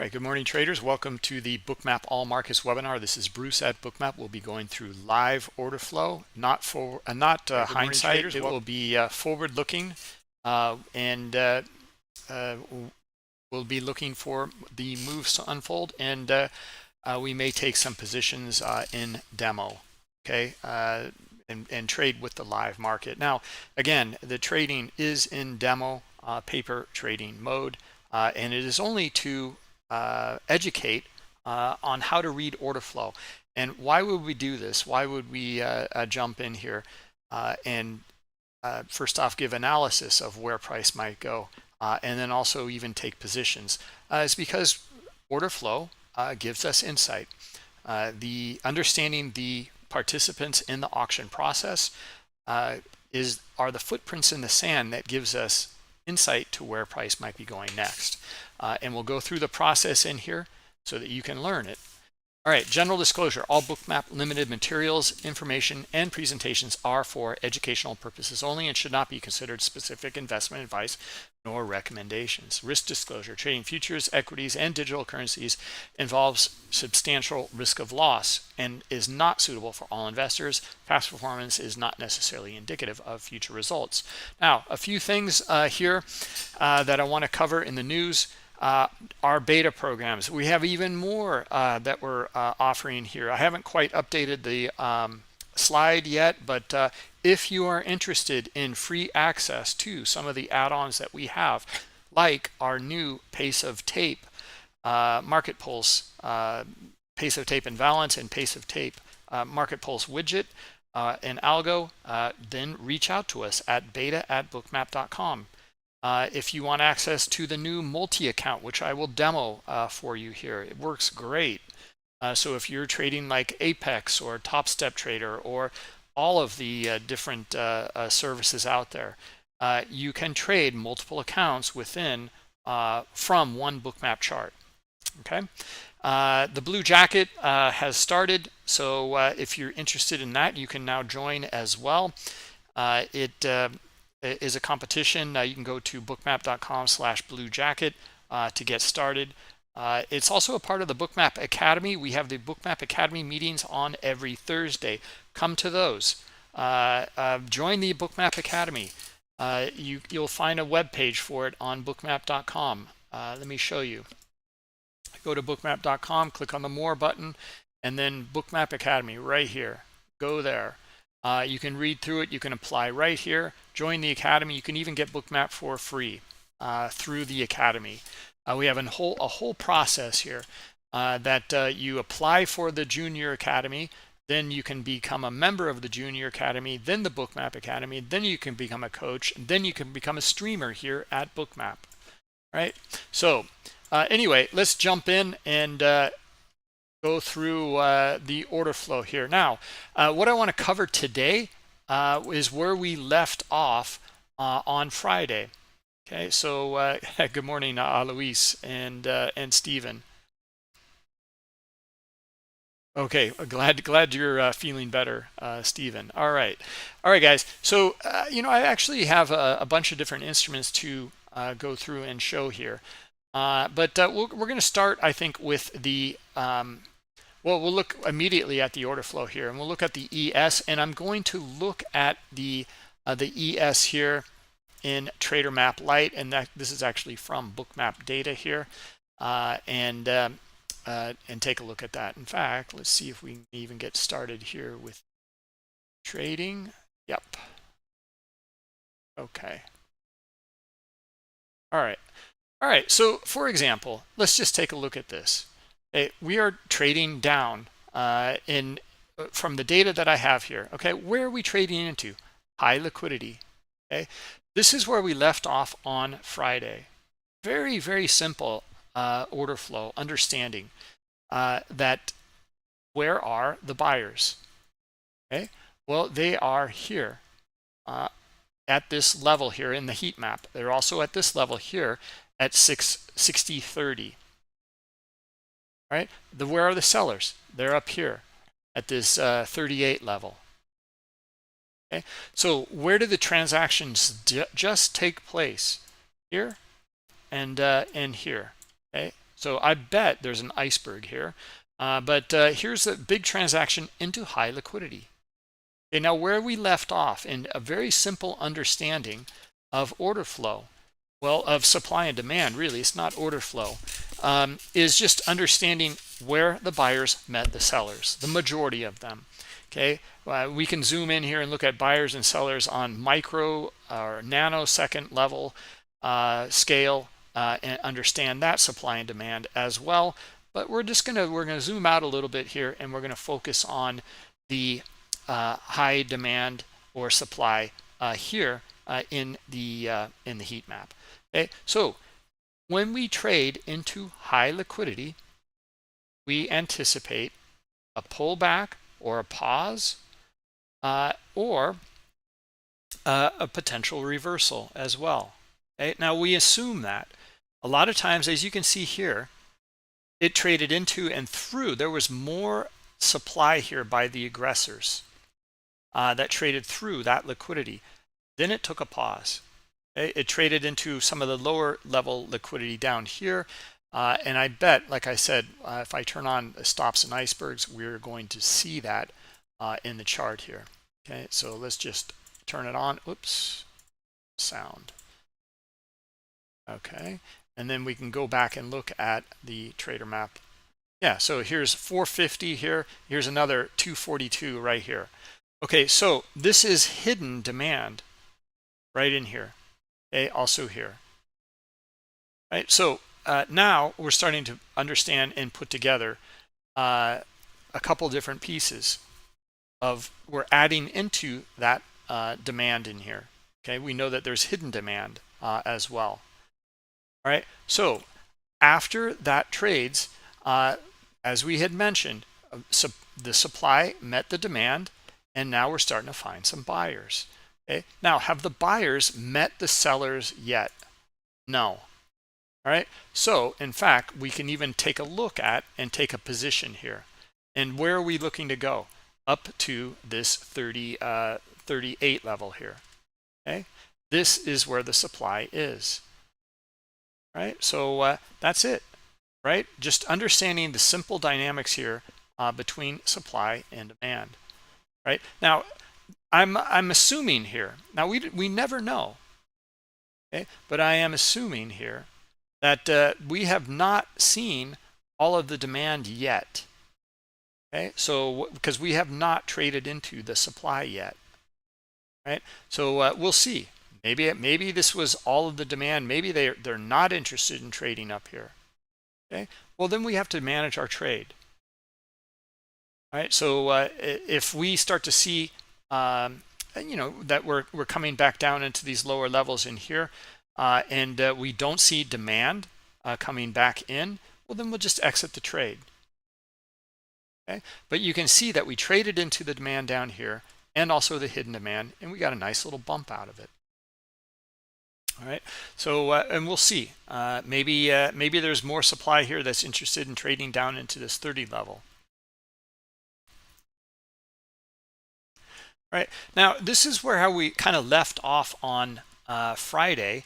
All right, good morning, traders. Welcome to the Bookmap All Markets webinar. This is Bruce at Bookmap. We'll be going through live order flow, not hindsight. Traders. It will be forward-looking, and we'll be looking for the moves to unfold, and we may take some positions in demo, okay, and trade with the live market. Now, again, the trading is in demo paper trading mode, and it is only to educate on how to read order flow. And why would we do this? Why would we jump in here and first off give analysis of where price might go, and then also even take positions? It's because order flow gives us insight. The understanding the participants in the auction process are the footprints in the sand that gives us insight to where price might be going next. And we'll go through the process in here so that you can learn it. All right, general disclosure. All Bookmap Limited materials, information, and presentations are for educational purposes only and should not be considered specific investment advice nor recommendations. Risk disclosure. Trading futures, equities, and digital currencies involves substantial risk of loss and is not suitable for all investors. Past performance is not necessarily indicative of future results. Now, a few things here that I want to cover in the news. Our beta programs. We have even more that we're offering here. I haven't quite updated the slide yet, but if you are interested in free access to some of the add-ons that we have, like our new Pace of Tape, Market Pulse, Pace of Tape and Balance, and Pace of Tape Market Pulse widget and algo, then reach out to us at beta@bookmap.com. If you want access to the new multi-account, which I will demo for you here, it works great. So if you're trading like Apex or Top Step Trader or all of the different services out there, you can trade multiple accounts within from one Bookmap chart. Okay. The Blue Jacket has started, so if you're interested in that, you can now join as well. It is a competition. You can go to bookmap.com/bluejacket to get started. It's also a part of the Bookmap Academy. We have the Bookmap Academy meetings on every Thursday. Come to those. Join the Bookmap Academy. You'll find a web page for it on bookmap.com. Let me show you. Go to bookmap.com, click on the More button, and then Bookmap Academy right here. Go there. You can read through it. You can apply right here. Join the Academy. You can even get Bookmap for free through the Academy. We have a whole process here that you apply for the Junior Academy. Then you can become a member of the Junior Academy, then the Bookmap Academy. Then you can become a coach. And then you can become a streamer here at Bookmap. Right? So anyway, let's jump in and go through the order flow here. Now, what I want to cover today is where we left off on Friday. Okay, so good morning, Alois and Stephen. Okay, glad you're feeling better, Stephen. All right, guys. So I actually have a bunch of different instruments to go through and show here, but we're going to start, I think, with the we'll look immediately at the order flow here, and we'll look at the ES, and I'm going to look at the ES here in TraderMap Lite, and this is actually from Bookmap data here, and take a look at that. In fact, let's see if we can even get started here with trading. Yep. Okay. All right. So for example, let's just take a look at this. We are trading down from the data that I have here. Okay, where are we trading into? High liquidity. Okay, this is where we left off on Friday. Very, very simple order flow understanding that where are the buyers? Okay, well, they are here at this level here in the heat map. They're also at this level here at 60.30. Right? Where are the sellers? They're up here at this 38 level. Okay, so where do the transactions just take place? Here and here. Okay, So I bet there's an iceberg here. But here's a big transaction into high liquidity. Okay, now where we left off in a very simple understanding of order flow, well, of supply and demand, really, it's not order flow, is just understanding where the buyers met the sellers, the majority of them. Okay, we can zoom in here and look at buyers and sellers on micro or nanosecond level scale and understand that supply and demand as well. But we're gonna zoom out a little bit here, and we're gonna focus on the high demand or supply here in the heat map. Okay, so when we trade into high liquidity, we anticipate a pullback or a pause or a potential reversal as well. Okay, now we assume that a lot of times, as you can see here, it traded into and through. There was more supply here by the aggressors that traded through that liquidity. Then it took a pause. It traded into some of the lower level liquidity down here. And I bet, like I said, if I turn on stops and icebergs, we're going to see that in the chart here. Okay, so let's just turn it on. Oops, sound. Okay, and then we can go back and look at the trader map. Yeah, so here's 450 here. Here's another 242 right here. Okay, so this is hidden demand right in here. Okay, also here. Right, so now we're starting to understand and put together a couple different pieces of we're adding into that demand in here. Okay, we know that there's hidden demand as well. All right, so after that trades, as we had mentioned, the supply met the demand, and now we're starting to find some buyers. Okay, now have the buyers met the sellers yet? No. All right, so in fact, we can even take a look at and take a position here. And where are we looking to go? Up to this 38 level here. Okay, this is where the supply is. Right, so that's it. Right, just understanding the simple dynamics here between supply and demand. Right, now I'm assuming here. Now we never know. Okay, but I am assuming here that we have not seen all of the demand yet. Okay, so because we have not traded into the supply yet. Right, so we'll see. Maybe this was all of the demand. Maybe they're not interested in trading up here. Okay, well then we have to manage our trade. All right, so if we start to see that we're coming back down into these lower levels in here, and we don't see demand coming back in, well then we'll just exit the trade. Okay, but you can see that we traded into the demand down here and also the hidden demand, and we got a nice little bump out of it. All right, so and we'll see. Maybe there's more supply here that's interested in trading down into this 30 level. All right, now this is how we kind of left off on Friday,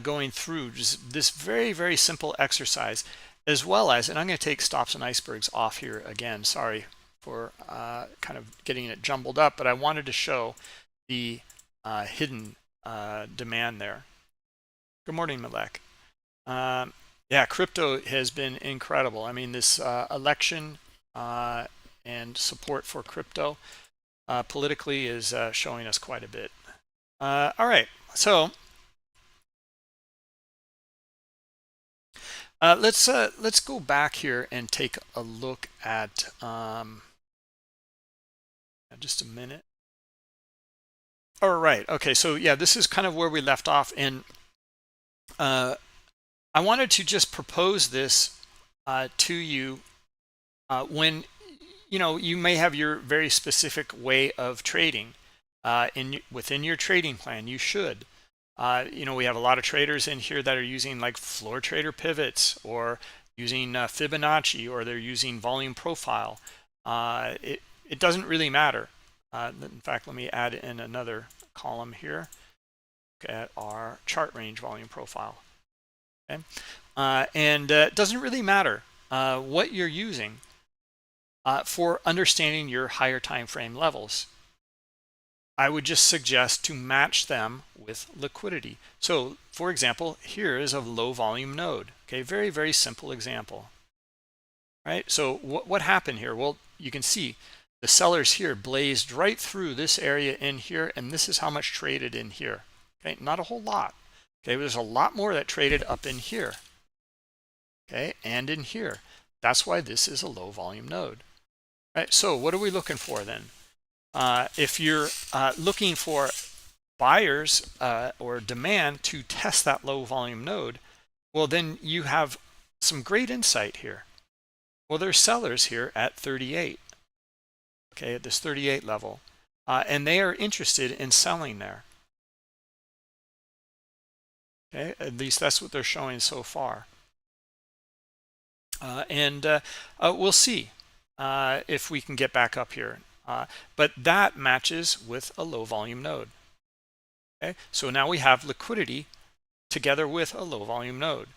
going through just this very simple exercise, as well as, and I'm going to take stops and icebergs off here again. Sorry for kind of getting it jumbled up, but I wanted to show the hidden demand there. Good morning, Malek. Yeah, crypto has been incredible. I mean, this election and support for crypto politically is showing us quite a bit. All right, so let's go back here and take a look at just a minute. All right, okay, so yeah, this is kind of where we left off, and I wanted to just propose this to you when you may have your very specific way of trading within your trading plan. You should. We have a lot of traders in here that are using like floor trader pivots, or using Fibonacci, or they're using volume profile. It doesn't really matter. In fact, let me add in another column here. Look at our chart range volume profile. Okay, and it doesn't really matter what you're using for understanding your higher time frame levels. I would just suggest to match them with liquidity. So for example, here is a low volume node. Okay, very, very simple example. Right, so what happened here? Well, you can see the sellers here blazed right through this area in here, and this is how much traded in here. Okay, not a whole lot. Okay, there's a lot more that traded up in here. Okay, and in here. That's why this is a low volume node. Right, so what are we looking for then? If you're looking for buyers or demand to test that low volume node, well, then you have some great insight here. Well, there's sellers here at 38, okay, at this 38 level, and they are interested in selling there. Okay, at least that's what they're showing so far. And we'll see if we can get back up here. But that matches with a low volume node. Okay, so now we have liquidity together with a low volume node,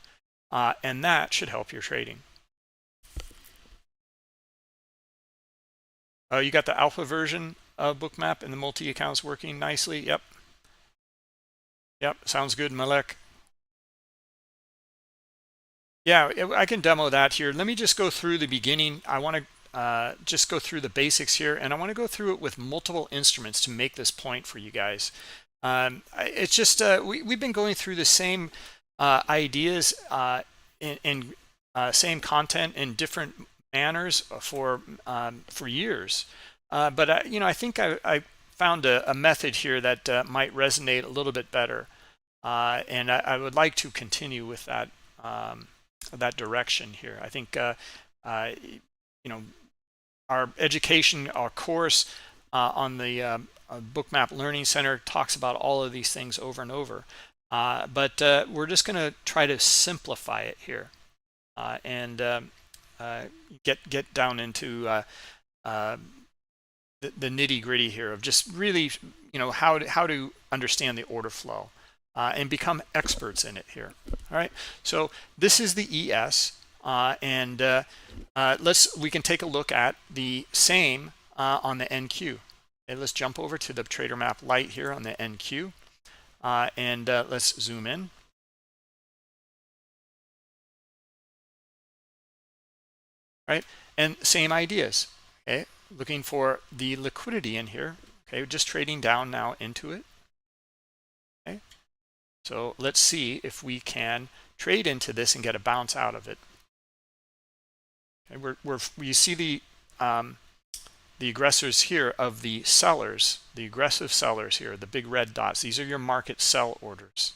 and that should help your trading. You got the alpha version of Bookmap and the multi-accounts working nicely. Yep. Yep, sounds good, Malek. Yeah, I can demo that here. Let me just go through the beginning. I want to just go through the basics here, and I want to go through it with multiple instruments to make this point for you guys. It's just we've been going through the same ideas in same content in different manners for years. But I think I found a method here that might resonate a little bit better, and I would like to continue with that that direction here. I think our education, our course on the Bookmap Learning Center talks about all of these things over and over. But we're just going to try to simplify it here and get down into the nitty-gritty here of just really, how to understand the order flow and become experts in it here. All right. So this is the ES, and we can take a look at the same on the NQ. Okay, let's jump over to the Trader Map Lite here on the NQ, and let's zoom in. Right, and same ideas. Okay, looking for the liquidity in here. Okay, just trading down now into it. Okay, so let's see if we can trade into this and get a bounce out of it. Okay, you see the aggressors here of the sellers, the aggressive sellers here, the big red dots. These are your market sell orders.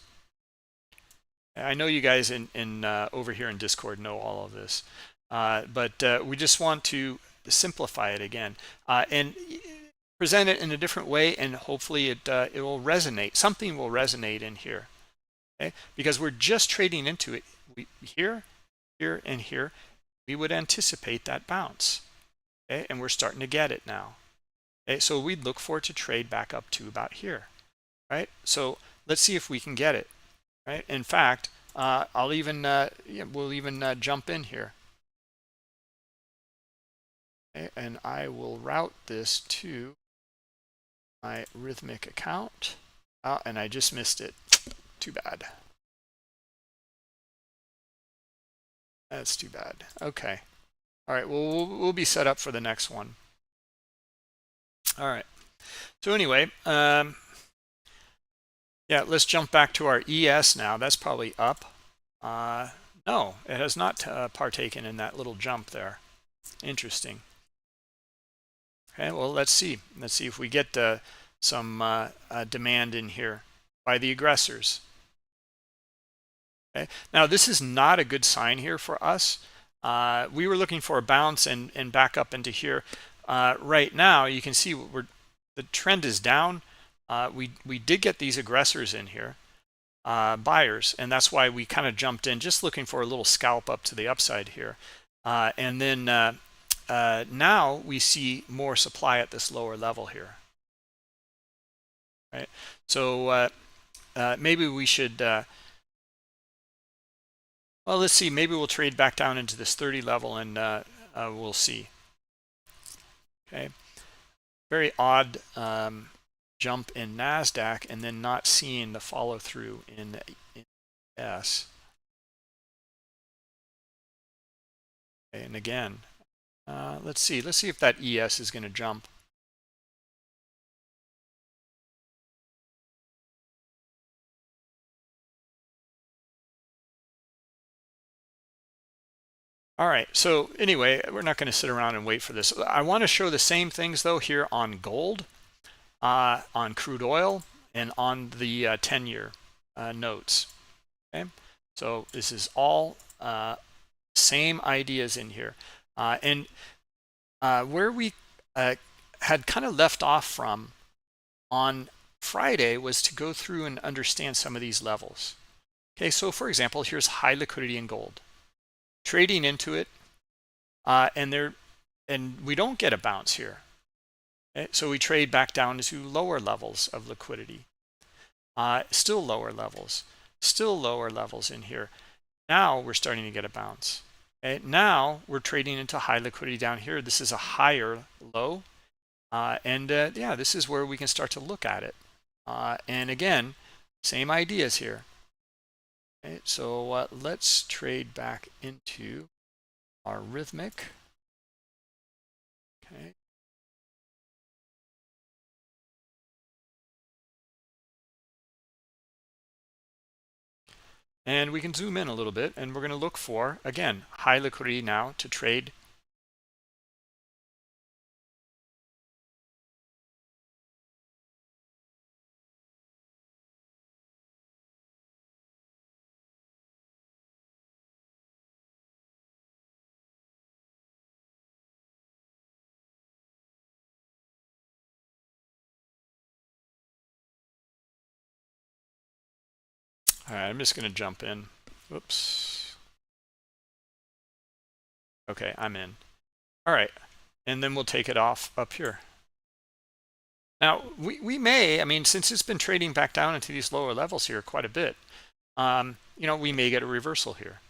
I know you guys in over here in Discord know all of this, but we just want to simplify it again and present it in a different way, and hopefully it will resonate. Something will resonate in here, okay? Because we're just trading into it. Here, and here, we would anticipate that bounce, okay? And we're starting to get it now. Okay, so we'd look for it to trade back up to about here, right? So let's see if we can get it. Right. In fact, we'll even jump in here, okay, and I will route this to my Rhythmic account. And I just missed it. Too bad. That's too bad. Okay. All right. Well, we'll be set up for the next one. All right. So anyway, yeah, let's jump back to our ES now. That's probably up. No, it has not partaken in that little jump there. Interesting. Okay, well, let's see. Let's see if we get some demand in here by the aggressors. Okay, now this is not a good sign here for us. We were looking for a bounce and back up into here. Right now, you can see the trend is down. We did get these aggressors in here, buyers, and that's why we kind of jumped in, just looking for a little scalp up to the upside here. And then now we see more supply at this lower level here. Right, so maybe we should Well, let's see. Maybe we'll trade back down into this 30 level, and we'll see. Okay. Very odd jump in NASDAQ, and then not seeing the follow through in S. Okay, and again, let's see if that ES is going to jump. All right, so anyway, we're not going to sit around and wait for this. I want to show the same things though here on gold, on crude oil, and on the 10-year notes. Okay, so this is all same ideas in here, and where we had kind of left off from on Friday was to go through and understand some of these levels. Okay, so for example, here's high liquidity in gold, trading into it, and we don't get a bounce here. Okay? So we trade back down to lower levels of liquidity, still lower levels in here. Now we're starting to get a bounce. Okay? Now we're trading into high liquidity down here. This is a higher low, yeah, this is where we can start to look at it. And again, same ideas here. Okay, so let's trade back into our rhythmic. Okay. And we can zoom in a little bit, and we're going to look for, again, high liquidity now to trade. All right, I'm just going to jump in. Whoops. Okay, I'm in. All right, and then we'll take it off up here. Now, we may, I mean, since it's been trading back down into these lower levels here quite a bit, we may get a reversal here.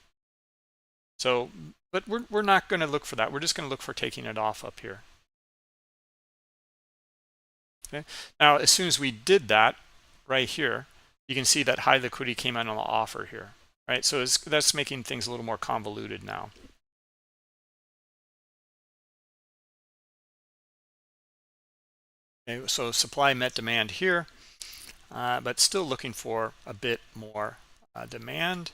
So, but we're not going to look for that. We're just going to look for taking it off up here. Okay. Now, as soon as we did that right here, you can see that high liquidity came out on the offer here, right? So that's making things a little more convoluted now. Okay, so supply met demand here, but still looking for a bit more demand.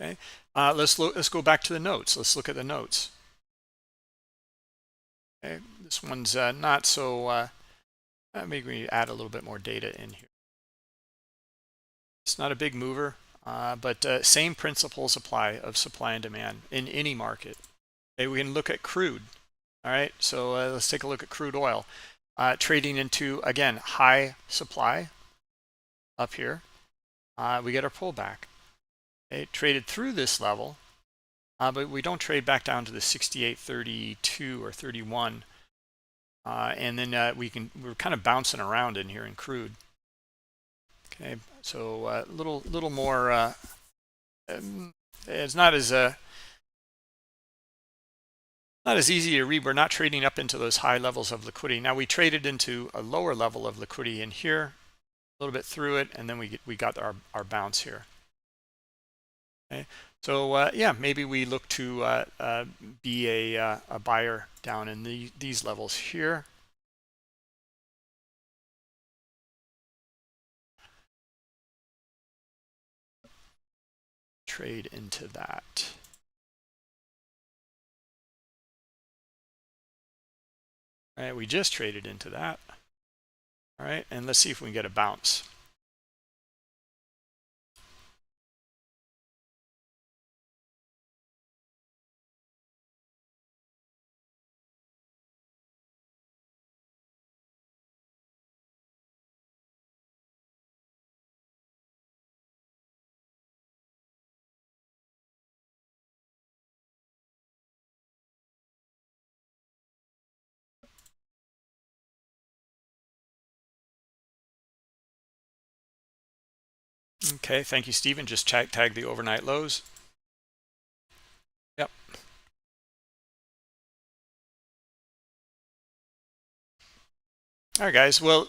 Okay, let's go back to the notes. Let's look at the notes. Okay, this one's not so. Maybe we add a little bit more data in here. It's not a big mover, but same principles apply of supply and demand in any market. Okay, we can look at crude. All right, so let's take a look at crude oil. Trading into, again, high supply up here. We get our pullback. Okay, traded through this level, but we don't trade back down to the 68.32 or 31. And then we're kind of bouncing around in here in crude. Okay, so a little more. It's not as easy to read. We're not trading up into those high levels of liquidity. Now we traded into a lower level of liquidity in here, a little bit through it, and then we got our bounce here. Okay, so yeah, maybe we look to be a buyer down in these levels here. Trade into that. All right, we just traded into that. All right, and let's see if we can get a bounce. Okay, thank you, Stephen. Just tag the overnight lows. Yep. All right, guys. Well,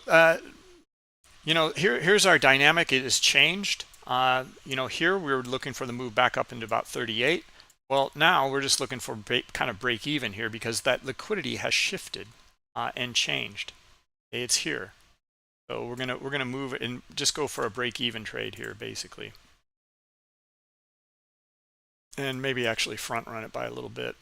here's our dynamic. It has changed. Here we're looking for the move back up into about 38. Well, now we're just looking for kind of break even here because that liquidity has shifted and changed. It's here. So we're gonna move it and just go for a break even trade here, basically. And maybe actually front run it by a little bit.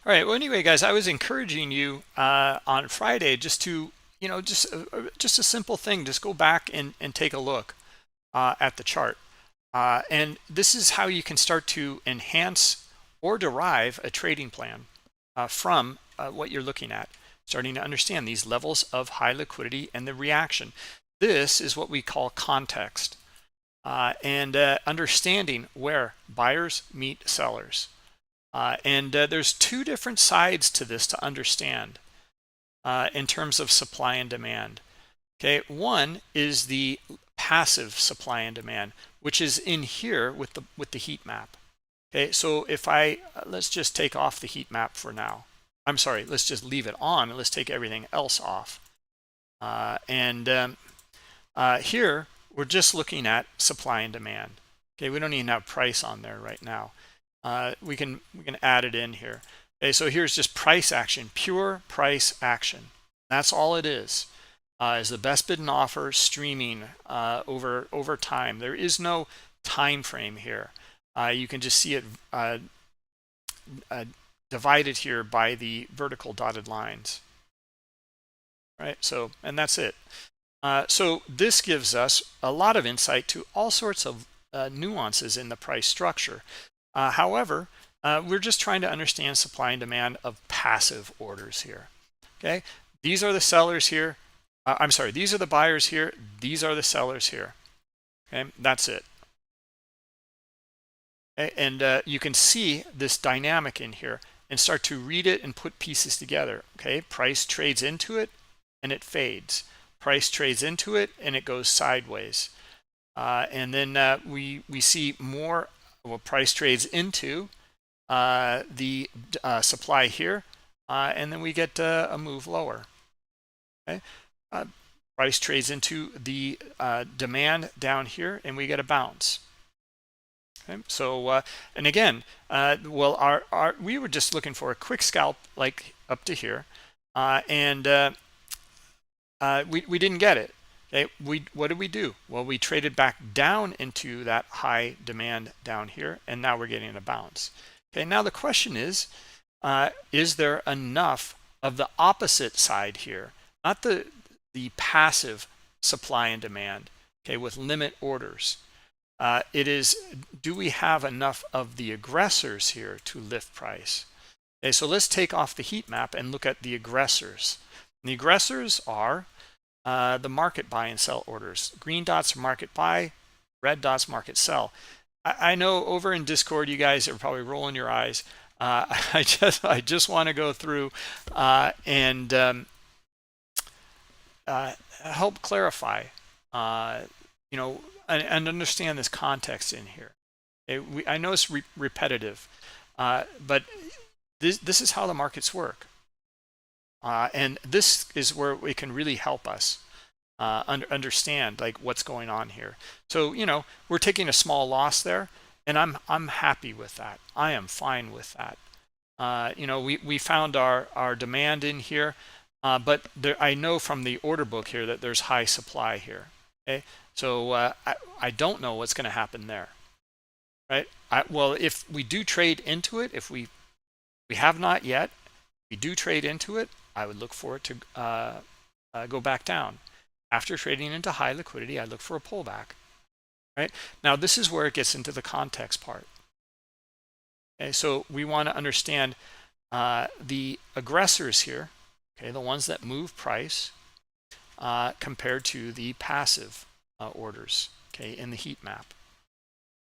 All right. Well, anyway, guys, I was encouraging you on Friday just to, just a simple thing. Just go back and take a look at the chart. And this is how you can start to enhance or derive a trading plan from what you're looking at, starting to understand these levels of high liquidity and the reaction. This is what we call context and understanding where buyers meet sellers. And there's two different sides to this to understand in terms of supply and demand. Okay, one is the passive supply and demand, which is in here with the heat map. Okay, so if I let's just take off the heat map for now. I'm sorry, let's just leave it on and let's take everything else off. Here we're just looking at supply and demand. Okay, we don't even have price on there right now. We can add it in here. Okay, so here's just price action, pure price action. That's all it is the best bid and offer streaming over time. There is no time frame here. You can just see it divided here by the vertical dotted lines. Right. So, and that's it. So this gives us a lot of insight to all sorts of nuances in the price structure. However, we're just trying to understand supply and demand of passive orders here. Okay, these are the sellers here. I'm sorry, these are the buyers here. These are the sellers here. Okay, that's it. Okay? And you can see this dynamic in here and start to read it and put pieces together. Okay, price trades into it and it fades. Price trades into it and it goes sideways. And then we see more. Well, price trades into the supply here, and then we get a move lower. Okay, price trades into the demand down here, and we get a bounce. Okay, so and again, well, we were just looking for a quick scalp like up to here, and we didn't get it. Okay, what did we do? Well, we traded back down into that high demand down here, and now we're getting a bounce. Okay, now the question is there enough of the opposite side here, not the passive supply and demand, okay, with limit orders? It is, do we have enough of the aggressors here to lift price? Okay, so let's take off the heat map and look at the aggressors. And the aggressors are the market buy and sell orders. Green dots are market buy, red dots market sell. I know over in Discord you guys are probably rolling your eyes. I just want to go through and help clarify, and understand this context in here. I know it's repetitive, but this is how the markets work. And this is where it can really help us understand like what's going on here. So we're taking a small loss there, and I'm happy with that. I am fine with that. We found our demand in here, but I know from the order book here that there's high supply here. Okay, so I don't know what's going to happen there. Right? Well, if we do trade into it, if we have not yet, we do trade into it, I would look for it to go back down. After trading into high liquidity, I look for a pullback. Right? Now, this is where it gets into the context part. Okay, so we want to understand the aggressors here, okay, the ones that move price compared to the passive orders, okay, in the heat map.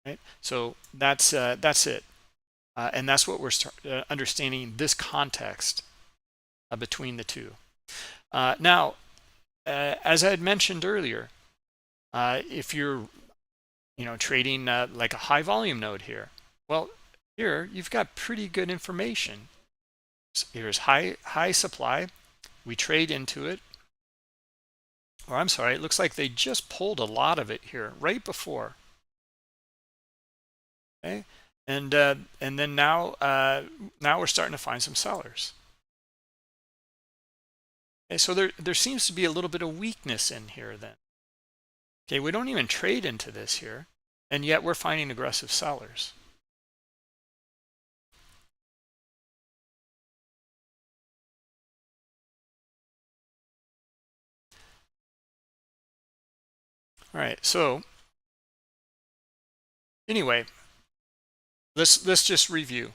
Right? So that's it. And that's what we're understanding this context between the two. Now, as I had mentioned earlier, if you're trading like a high volume node here, well, here you've got pretty good information. So here's high supply. We trade into it. Or I'm sorry, it looks like they just pulled a lot of it here right before. Okay, and then now we're starting to find some sellers. Okay, so there seems to be a little bit of weakness in here then. Okay, we don't even trade into this here, and yet we're finding aggressive sellers. All right, so anyway, let's just review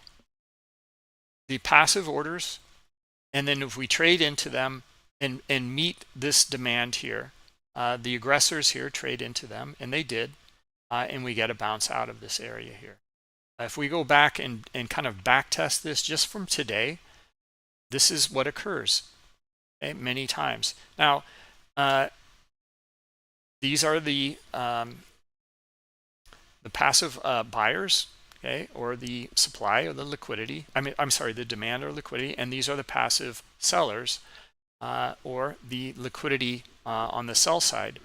the passive orders, and then if we trade into them and meet this demand here, the aggressors here trade into them, and they did, and we get a bounce out of this area here. If we go back and kind of back test this just from today, this is what occurs, okay, many times. Now, these are the passive buyers, okay, or the supply or the liquidity. I'm sorry, the demand or liquidity, and these are the passive sellers, or the liquidity on the sell side,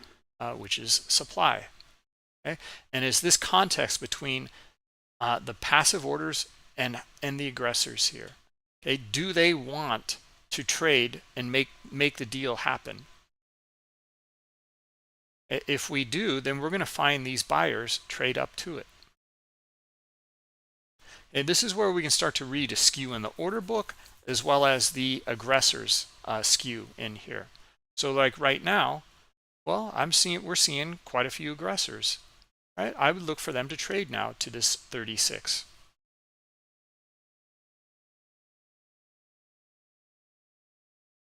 which is supply. Okay, and is this context between the passive orders and the aggressors here? Okay, do they want to trade and make the deal happen? If we do, then we're going to find these buyers trade up to it. And this is where we can start to read a skew in the order book as well as the aggressors skew in here. So like right now, well, we're seeing quite a few aggressors. Right? I would look for them to trade now to this 36.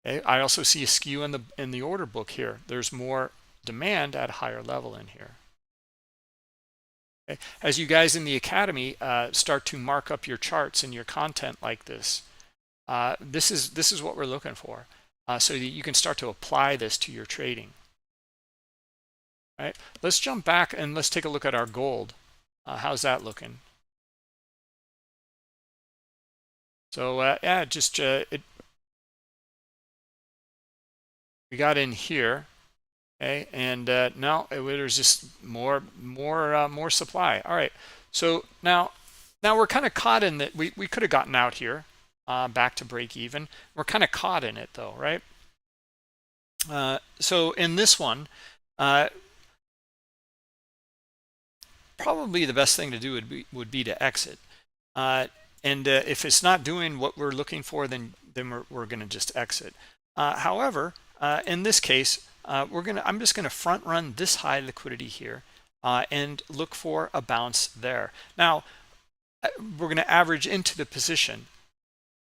Okay, I also see a skew in the order book here. There's more demand at a higher level in here. Okay. As you guys in the academy start to mark up your charts and your content like this, this is what we're looking for, so that you can start to apply this to your trading. All right, let's jump back and let's take a look at our gold. How's that looking? So yeah, just we got in here. Okay, and now there's just more supply. All right, so now we're kind of caught in that. We could have gotten out here back to break even. We're kind of caught in it though, right? So in this one, probably the best thing to do would be to exit. And if it's not doing what we're looking for, then we're going to just exit. However, in this case, I'm just going to front run this high liquidity here and look for a bounce there. Now, we're going to average into the position,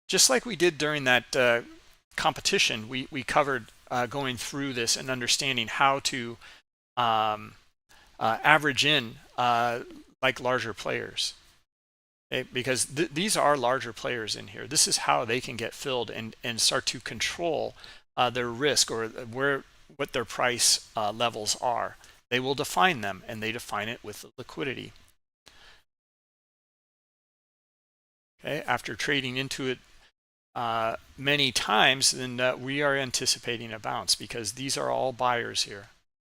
just like we did during that competition. We covered going through this and understanding how to average in like larger players. Okay? Because these are larger players in here. This is how they can get filled and start to control their risk, or what their price levels are. They will define them, and they define it with liquidity. Okay, after trading into it many times, then we are anticipating a bounce, because these are all buyers here,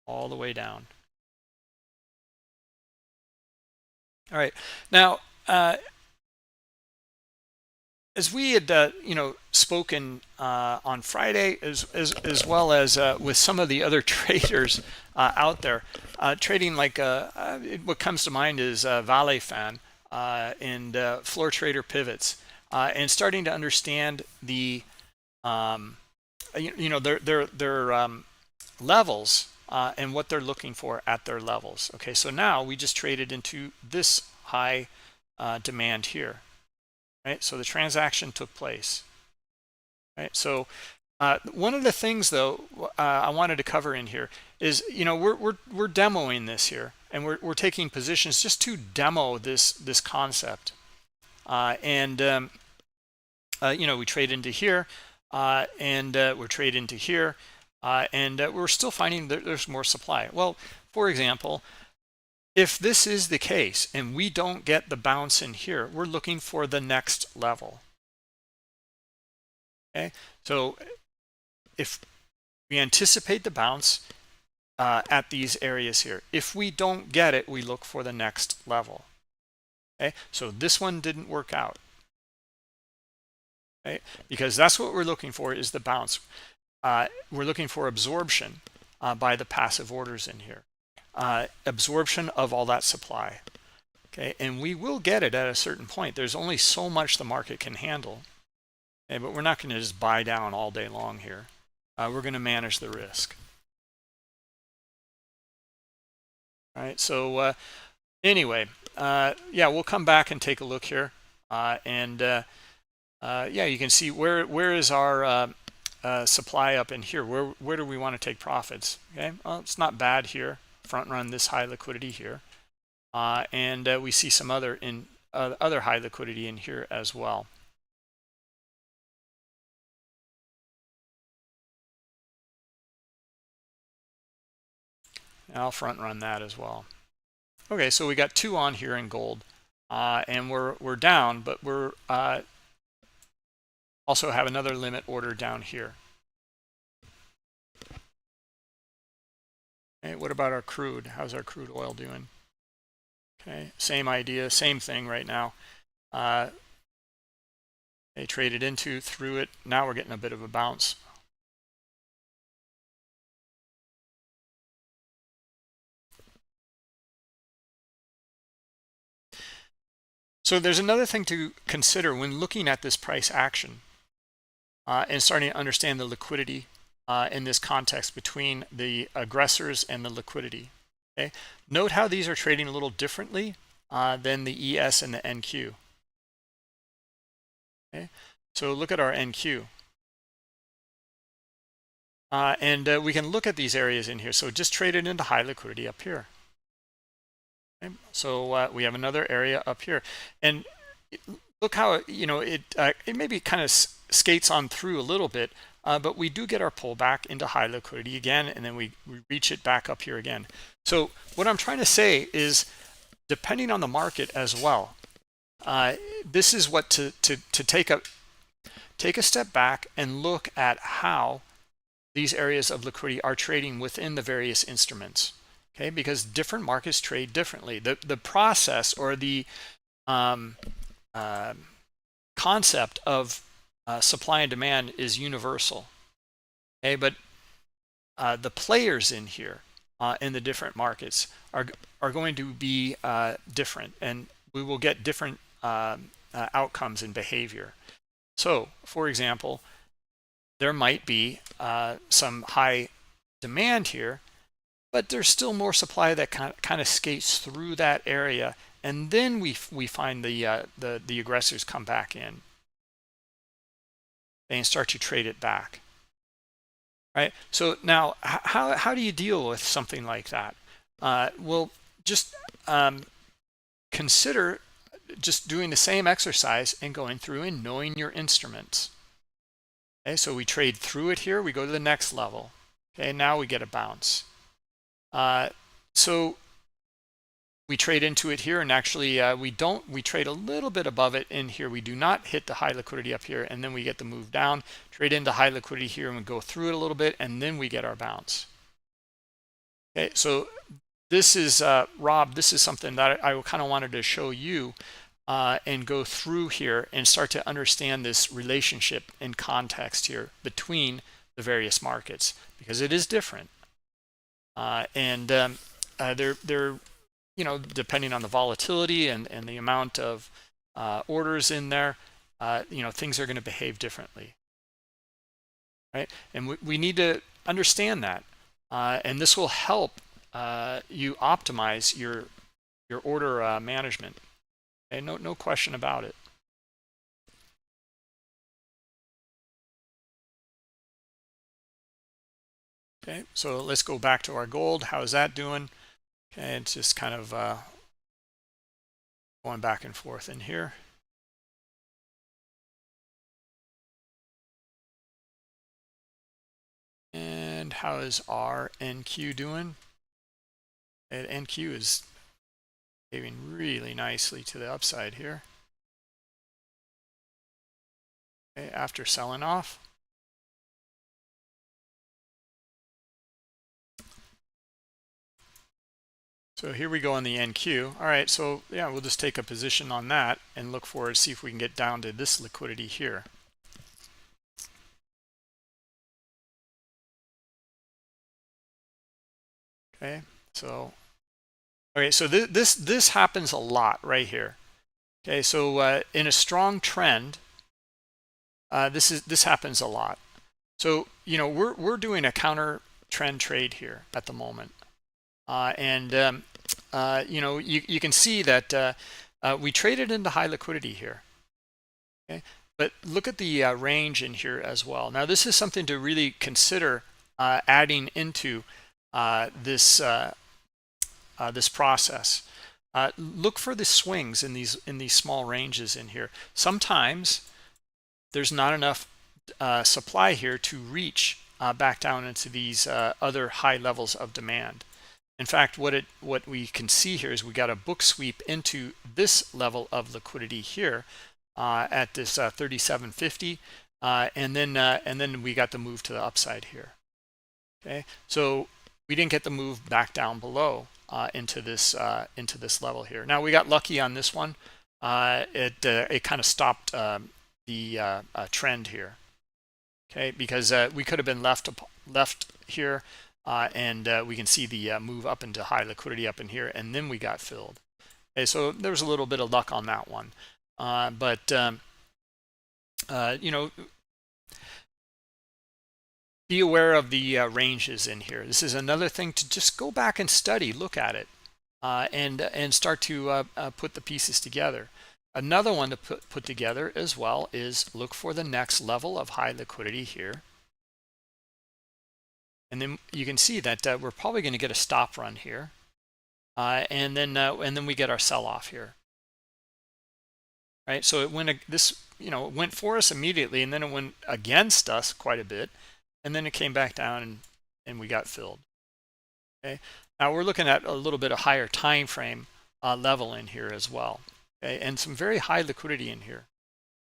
all the way down. All right, now as we had spoken on Friday, as well as with some of the other traders out there, trading like what comes to mind is Vale Fan and Floor Trader Pivots, and starting to understand the their levels and what they're looking for at their levels. Okay, so now we just traded into this high demand here. Right, so the transaction took place. Right, so one of the things though I wanted to cover in here is we're demoing this here, and we're taking positions just to demo this concept. We trade into here, we're trade into here, we're still finding that there's more supply. Well, for example, if this is the case and we don't get the bounce in here, we're looking for the next level. Okay, so if we anticipate the bounce at these areas here, if we don't get it, we look for the next level. Okay, so this one didn't work out. Okay, because that's what we're looking for, is the bounce. We're looking for absorption by the passive orders in here, absorption of all that supply. Okay, and we will get it at a certain point. There's only so much the market can handle. Okay, but we're not going to just buy down all day long here. We're going to manage the risk. All right, so anyway, yeah, we'll come back and take a look here, yeah, you can see where is our supply up in here. Where do we want to take profits? Okay, well, it's not bad here. Front run this high liquidity here, we see some other high liquidity in here as well. I'll front run that as well. Okay, so we got 2 on here in gold, and we're down, but we're also have another limit order down here. Okay, what about our crude? How's our crude oil doing? Okay, same idea, same thing right now. They traded into, through it. Now we're getting a bit of a bounce. So there's another thing to consider when looking at this price action and starting to understand the liquidity in this context between the aggressors and the liquidity. Okay, note how these are trading a little differently than the ES and the NQ. Okay, so look at our NQ. We can look at these areas in here. So just traded into high liquidity up here. Okay, so we have another area up here, and look how it maybe kind of skates on through a little bit, but we do get our pullback into high liquidity again, and then we reach it back up here again. So what I'm trying to say is, depending on the market as well, this is what to take a step back and look at how these areas of liquidity are trading within the various instruments. Okay, because different markets trade differently. The process or the concept of supply and demand is universal. Okay, but the players in here in the different markets are going to be different, and we will get different outcomes in behavior. So, for example, there might be some high demand here, but there's still more supply that kind of skates through that area, and then we find the aggressors come back in and start to trade it back. Right. So now, how do you deal with something like that? Well, just consider just doing the same exercise and going through and knowing your instruments. Okay, so we trade through it here. We go to the next level. Okay, now we get a bounce. So we trade into it here, and actually we trade a little bit above it in here. We do not hit the high liquidity up here, and then we get the move down, trade into high liquidity here, and we go through it a little bit, and then we get our bounce. Okay, so this is Rob, this is something that I kind of wanted to show you and go through here and start to understand this relationship in context here between the various markets, because it is different. They're depending on the volatility and the amount of orders in there, things are going to behave differently, right? And we need to understand that, and this will help you optimize your order management. Okay, no question about it. Okay, so let's go back to our gold. How is that doing? Okay, it's just kind of going back and forth in here. how is our NQ doing? And NQ is behaving really nicely to the upside here. Okay, after selling off. So here we go on the NQ. All right, so yeah, we'll just take a position on that and look forward to see if we can get down to this liquidity here. Okay, so this happens a lot right here. Okay, so in a strong trend, this happens a lot. So we're doing a counter trend trade here at the moment, you can see that we traded into high liquidity here. Okay, but look at the range in here as well. Now this is something to really consider adding into this process. Look for the swings in these small ranges in here. Sometimes there's not enough supply here to reach back down into these other high levels of demand. In fact, what we can see here is we got a book sweep into this level of liquidity here at this 37.50, and then we got the move to the upside here. Okay, so we didn't get the move back down below into this level here. Now we got lucky on this one. It kind of stopped the trend here. Okay, because we could have been left here, and we can see the move up into high liquidity up in here, and then we got filled. Okay, so there was a little bit of luck on that one, but be aware of the ranges in here. This is another thing to just go back and study, look at it, and start to put the pieces together. Another one to put together as well is look for the next level of high liquidity here. And then you can see that we're probably going to get a stop run here. And then we get our sell off here. Right? So it went it went for us immediately, and then it went against us quite a bit, and then it came back down and we got filled. Okay. Now we're looking at a little bit of higher time frame level in here as well. Okay, and some very high liquidity in here.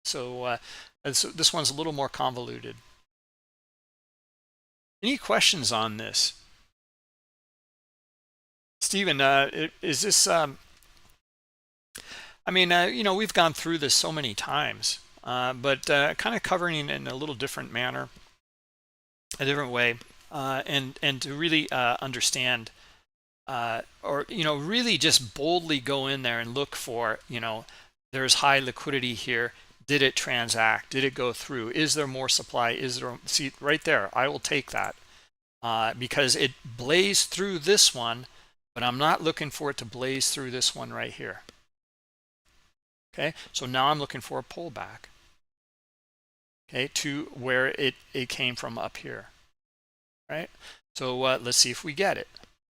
So this one's a little more convoluted. Any questions on this? Stephen, is this, we've gone through this so many times, but kind of covering it in a little different manner, a different way, and to really understand, or really just boldly go in there and look for, there's high liquidity here. Did it transact? Did it go through? Is there more supply? Is there, see right there, I will take that because it blazed through this one, but I'm not looking for it to blaze through this one right here. Okay, so now I'm looking for a pullback, okay, to where it came from up here, right? So let's see if we get it,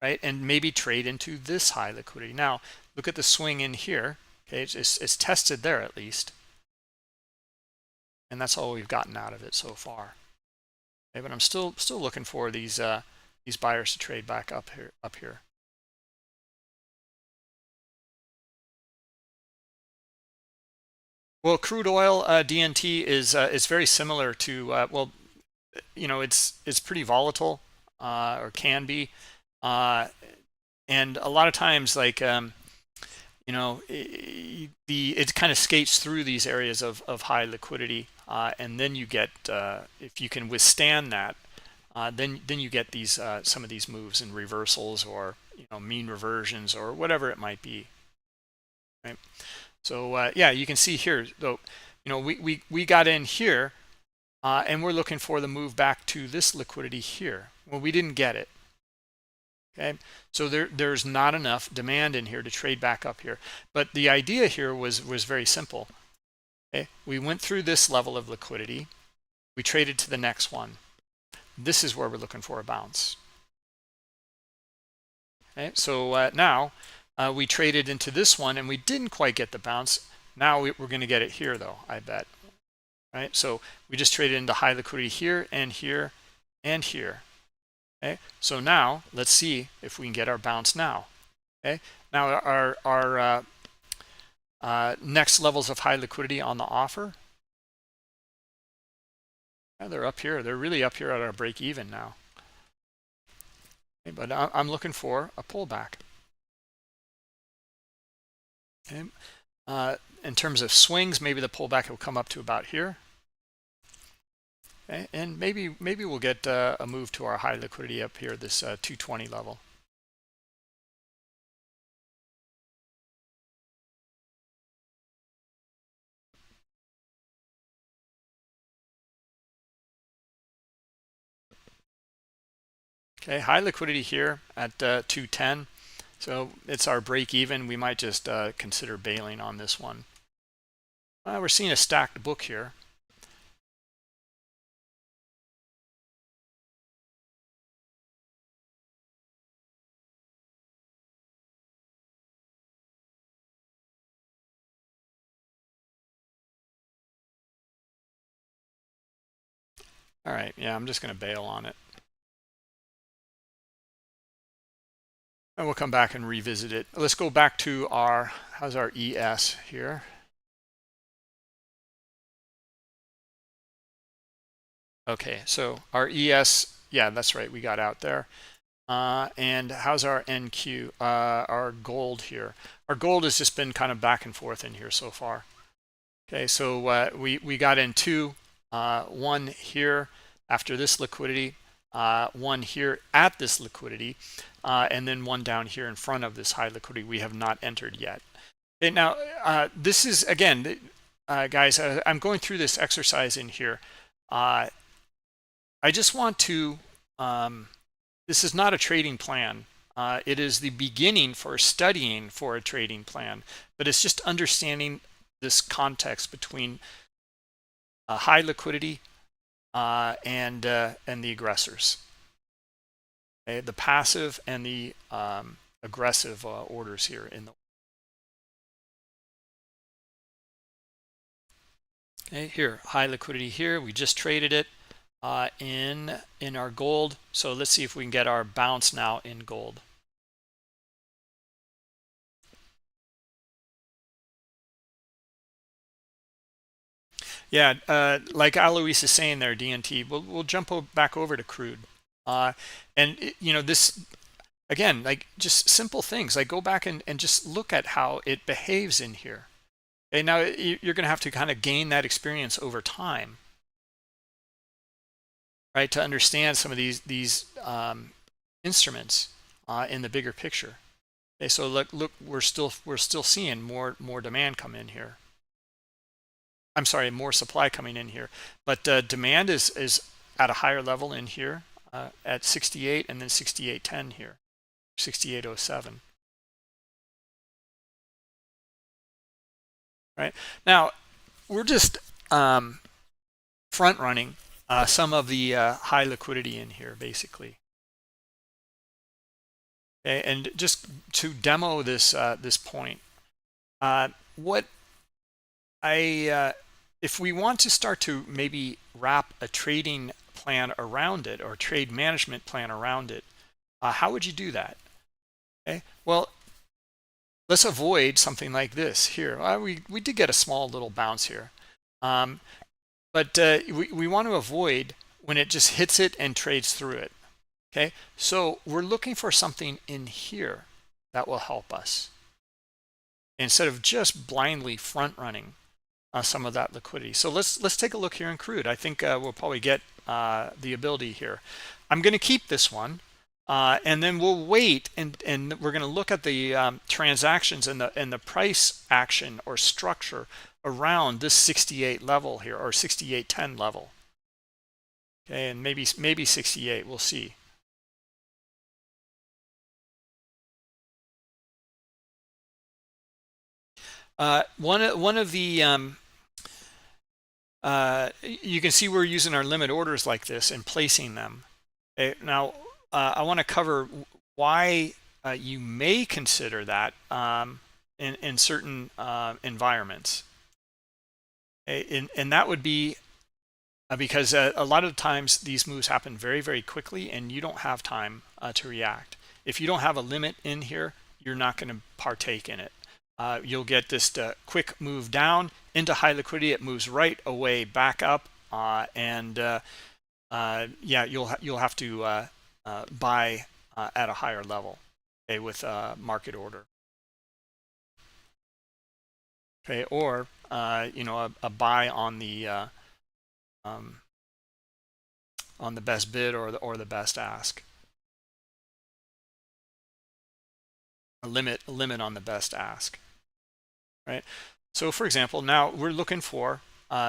right? And maybe trade into this high liquidity. Now look at the swing in here. Okay, it's tested there at least, and that's all we've gotten out of it so far. Okay, but I'm still looking for these buyers to trade back up here. Well, crude oil DNT is very similar to it's pretty volatile, or can be, and a lot of times like it kind of skates through these areas of high liquidity, and then you get if you can withstand that, then you get these some of these moves and reversals, or mean reversions, or whatever it might be, right? So yeah, you can see here though, we got in here, and we're looking for the move back to this liquidity here. Well, we didn't get it. Okay, so there's not enough demand in here to trade back up here. But the idea here was very simple. Okay, we went through this level of liquidity, we traded to the next one. This is where we're looking for a bounce. Okay, so now we traded into this one and we didn't quite get the bounce. Now we're going to get it here though, I bet. Right, so we just traded into high liquidity here and here and here. Okay, so now let's see if we can get our bounce now. Okay, now our next levels of high liquidity on the offer, yeah, they're up here. They're really up here at our break even now. Okay, but I'm looking for a pullback. Okay. In terms of swings, maybe the pullback will come up to about here. Okay, and maybe we'll get a move to our high liquidity up here, this 220 level. Okay, high liquidity here at 210. So it's our break even. We might just consider bailing on this one. We're seeing a stacked book here. All right, yeah, I'm just going to bail on it. And we'll come back and revisit it. Let's go back to our, how's our ES here? Okay, so our ES, yeah, that's right, we got out there. And how's our NQ, our gold here? Our gold has just been kind of back and forth in here so far. Okay, so we got in two, one here after this liquidity, one here at this liquidity, and then one down here in front of this high liquidity we have not entered yet. Okay, now this is, again, guys, I'm going through this exercise in here. I just want to, this is not a trading plan. It is the beginning for studying for a trading plan, but it's just understanding this context between high liquidity and the aggressors, okay? The passive and the aggressive orders here in the. Okay, here, high liquidity here. We just traded it in our gold. So let's see if we can get our bounce now in gold. Yeah, like Alois is saying there, DNT, we'll jump back over to crude. You know, this, again, like just simple things, like go back and just look at how it behaves in here. And now you're going to have to kind of gain that experience over time, right, to understand some of these instruments in the bigger picture. Okay, so look, we're still seeing more demand come in here. I'm sorry, more supply coming in here, but demand is at a higher level in here at 68 and then 68.10 here, 68.07. Right now, we're just front running some of the high liquidity in here, basically. Okay, and just to demo this this point, what if we want to start to maybe wrap a trading plan around it or trade management plan around it, how would you do that? Okay, well, let's avoid something like this here. We did get a small little bounce here, but we want to avoid when it just hits it and trades through it. Okay, so we're looking for something in here that will help us instead of just blindly front running some of that liquidity. So let's take a look here in crude. I think we'll probably get the ability here. I'm going to keep this one, and then we'll wait and we're going to look at the transactions and the price action or structure around this 68 level here, or 68.10 level. Okay, and maybe 68. We'll see. One of the you can see we're using our limit orders like this and placing them. Okay, now I want to cover why you may consider that in certain environments. Okay, and that would be because a lot of times these moves happen very, very quickly, and you don't have time to react. If you don't have a limit in here, you're not going to partake in it. You'll get this quick move down into high liquidity. It moves right away back up, and yeah, you'll have to buy at a higher level, okay, with market order, okay, or you know, a buy um, on the best bid or the best ask. A limit on the best ask, right? So for example, now we're looking for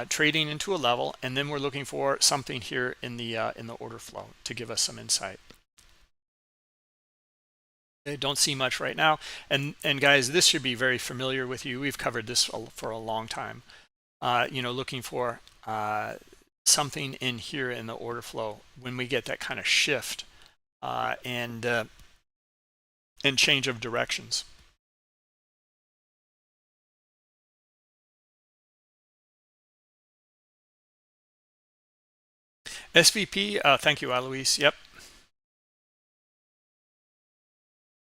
trading into a level, and then we're looking for something here in the order flow to give us some insight. Okay, don't see much right now, and guys, this should be very familiar with you. We've covered this for a long time. You know, looking for something in here in the order flow when we get that kind of shift and change of directions. SVP, thank you, Alois. Yep.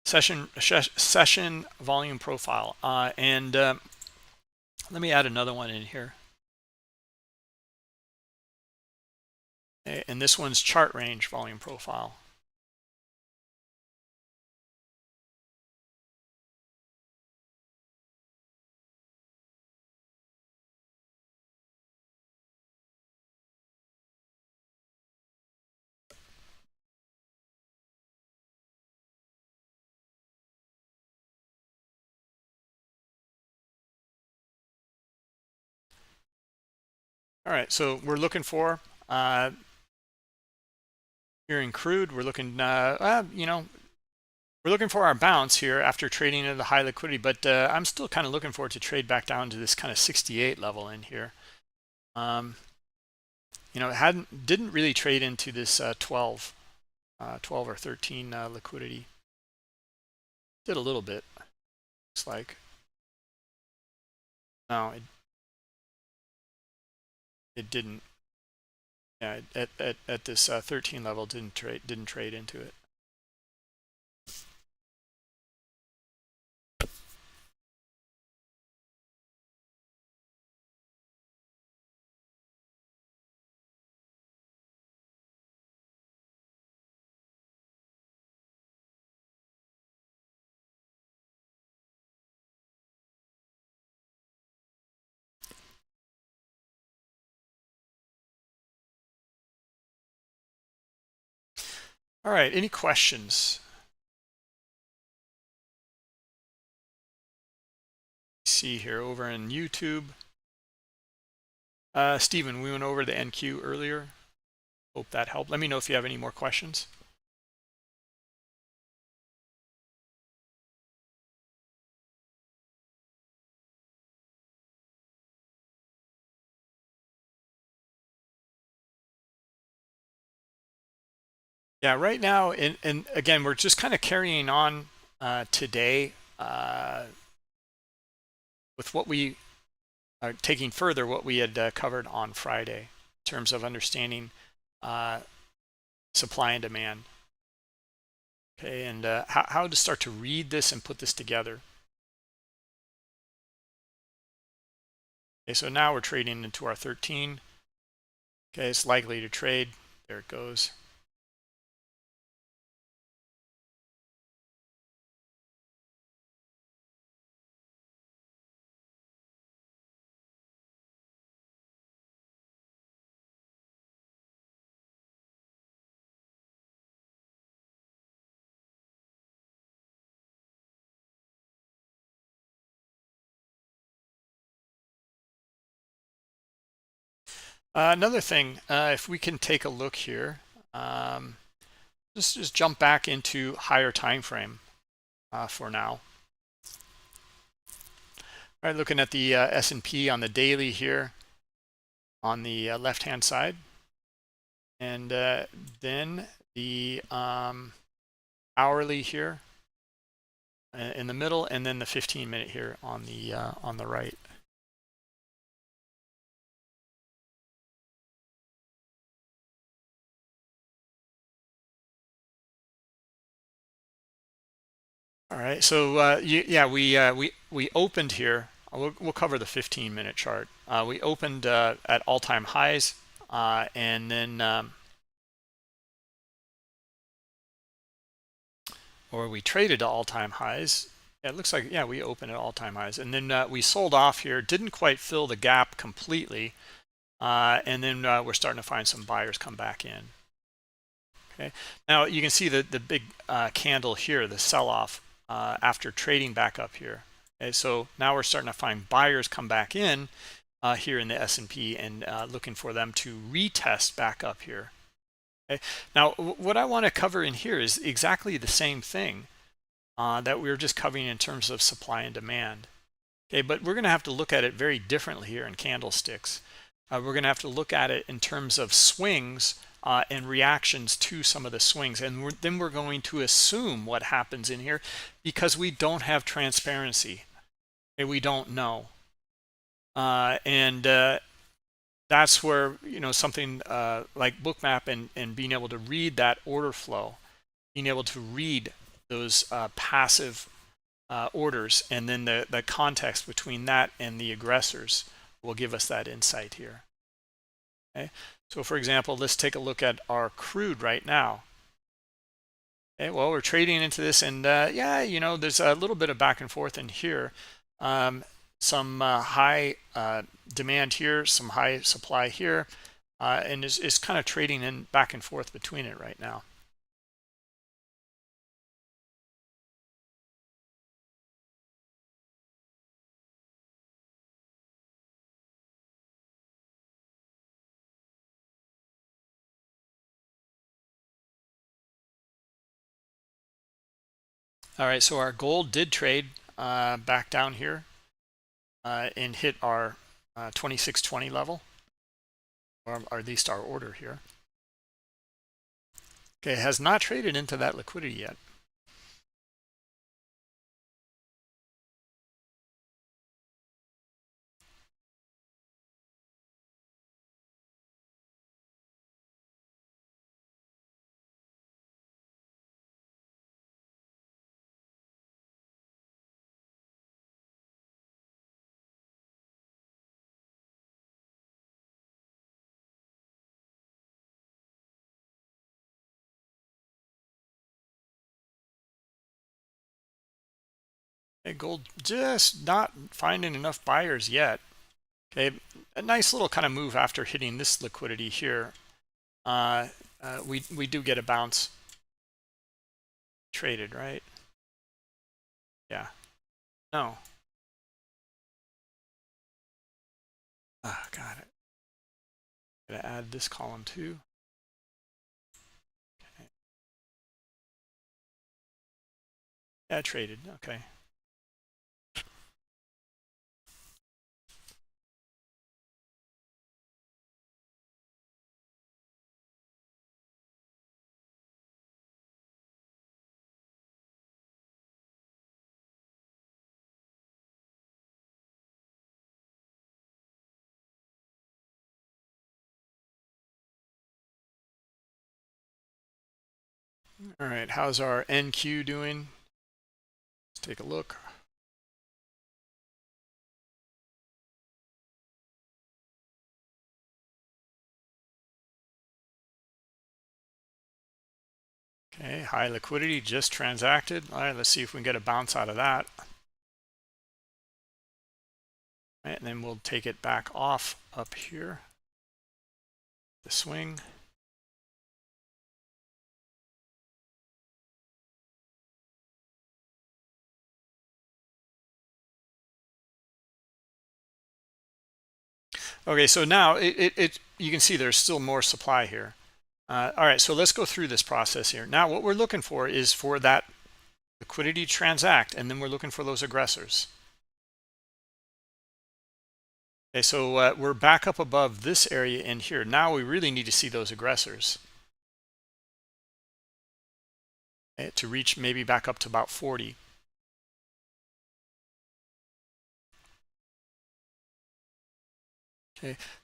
Session volume profile. And let me add another one in here. And this one's chart range volume profile. All right, so we're looking for here in crude, we're looking, you know, we're looking for our bounce here after trading at a high liquidity, but I'm still kind of looking for it to trade back down to this kind of 68 level in here. You know, it didn't really trade into this 12 or 13 liquidity. Did a little bit, looks like. No, it didn't. Yeah, at this 13 level didn't trade into it. All right, any questions? See here over in YouTube. Stephen, we went over the NQ earlier. Hope that helped. Let me know if you have any more questions. Yeah, right now, and again, we're just kind of carrying on today with what we are taking further, what we had covered on Friday in terms of understanding supply and demand. Okay, and how to start to read this and put this together. Okay, so now we're trading into our 13. Okay, it's likely to trade. There it goes. Another thing, if we can take a look here, just jump back into higher time frame for now. All right, looking at the S&P on the daily here on the left-hand side, and then the hourly here in the middle, and then the 15-minute here on the right. All right, so yeah, we opened here. We'll cover the 15-minute chart. We opened at all-time highs, and then or we traded to all-time highs. Yeah, it looks like, yeah, we opened at all-time highs, and then we sold off here. Didn't quite fill the gap completely, and then we're starting to find some buyers come back in. Okay, now you can see the big candle here, the sell-off after trading back up here. Okay, so now we're starting to find buyers come back in here in the S&P and looking for them to retest back up here. Okay, now what I want to cover in here is exactly the same thing that we were just covering in terms of supply and demand. Okay, but we're going to have to look at it very differently here in candlesticks. We're going to have to look at it in terms of swings and reactions to some of the swings, and then we're going to assume what happens in here because we don't have transparency. Okay, we don't know, and that's where, you know, something like Bookmap and being able to read that order flow, being able to read those passive orders, and then the context between that and the aggressors will give us that insight here. Okay, so for example, let's take a look at our crude right now. Okay, well, we're trading into this, and yeah, you know, there's a little bit of back and forth in here. Some high demand here, some high supply here, and is kind of trading in back and forth between it right now. All right, so our gold did trade back down here and hit our 2620 level, or at least our order here. Okay, it has not traded into that liquidity yet. Okay, gold just not finding enough buyers yet. Okay, a nice little kind of move after hitting this liquidity here. We do get a bounce traded, right? Yeah. No. Ah, got it. Gotta add this column too. Okay. Yeah, traded. Okay. All right. How's our NQ doing? Let's take a look. Okay, high liquidity just transacted. All right, let's see if we can get a bounce out of that. All right, and then we'll take it back off up here. The swing. Okay, so now you can see there's still more supply here. All right, so let's go through this process here. Now, what we're looking for is for that liquidity to transact, and then we're looking for those aggressors. Okay, so we're back up above this area in here. Now we really need to see those aggressors, okay, to reach maybe back up to about 40.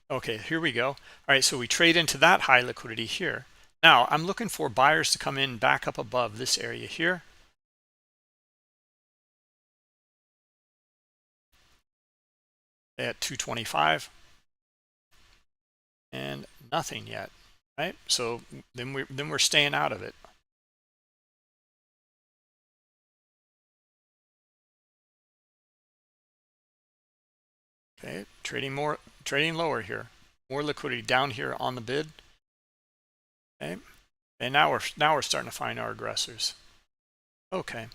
Okay, here we go. All right, so we trade into that high liquidity here. Now I'm looking for buyers to come in back up above this area here. at 225, and nothing yet, right? So then we're staying out of it. Okay, trading lower here, more liquidity down here on the bid. Okay, and now we're starting to find our aggressors. Okay, a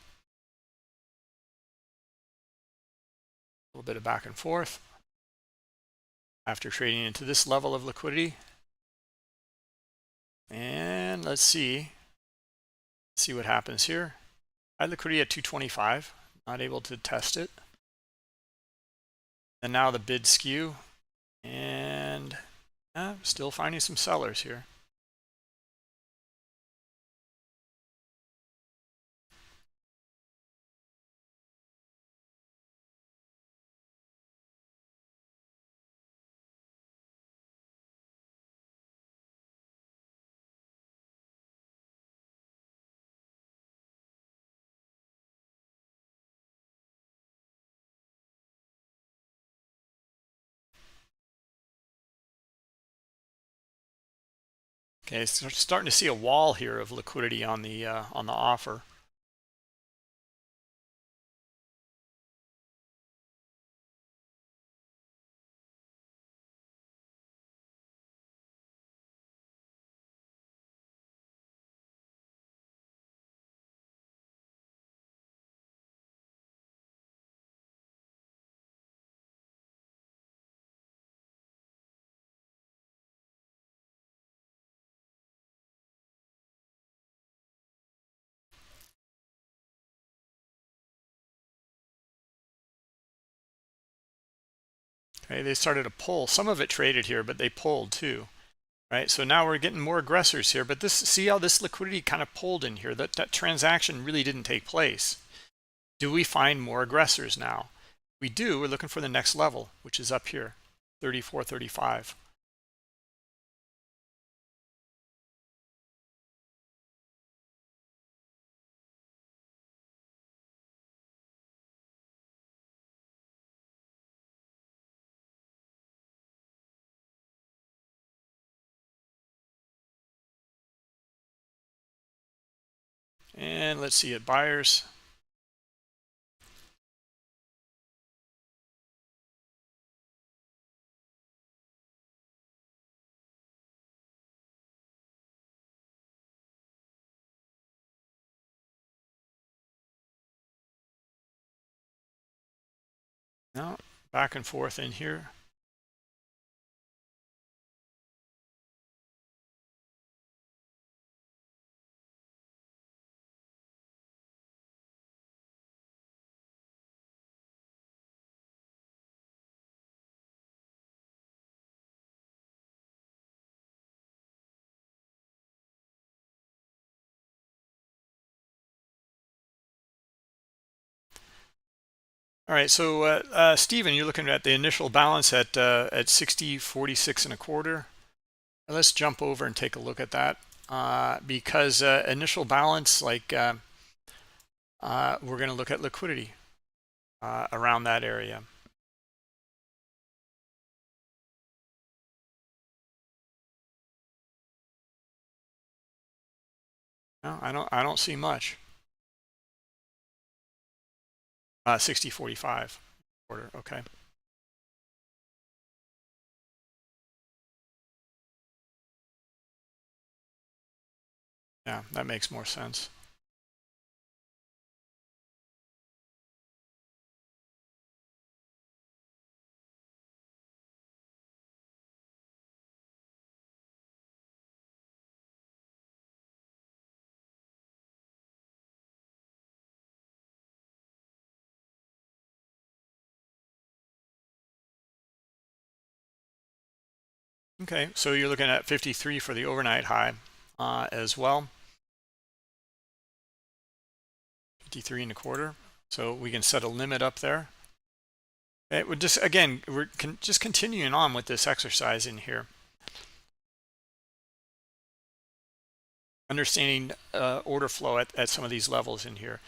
little bit of back and forth after trading into this level of liquidity. And let's see what happens here. High liquidity at 225, not able to test it. And now the bid skew, and still finding some sellers here. Okay, so starting to see a wall here of liquidity on the offer. Okay, they started to pull. Some of it traded here, but they pulled too, right? So now we're getting more aggressors here. But this, see how this liquidity kind of pulled in here? That transaction really didn't take place. Do we find more aggressors now? We do. We're looking for the next level, which is up here, 34.35. And let's see it, buyers. Now back and forth in here. All right, so Stephen, you're looking at the initial balance at 60.46 and a quarter. Let's jump over and take a look at that because initial balance, like we're going to look at liquidity around that area. No, I don't see much. 60.45 quarter. Okay. Yeah, that makes more sense. Okay, so you're looking at 53 for the overnight high as well. 53 and a quarter. So we can set a limit up there. It would just, again, we're just continuing on with this exercise in here. Understanding order flow at some of these levels in here.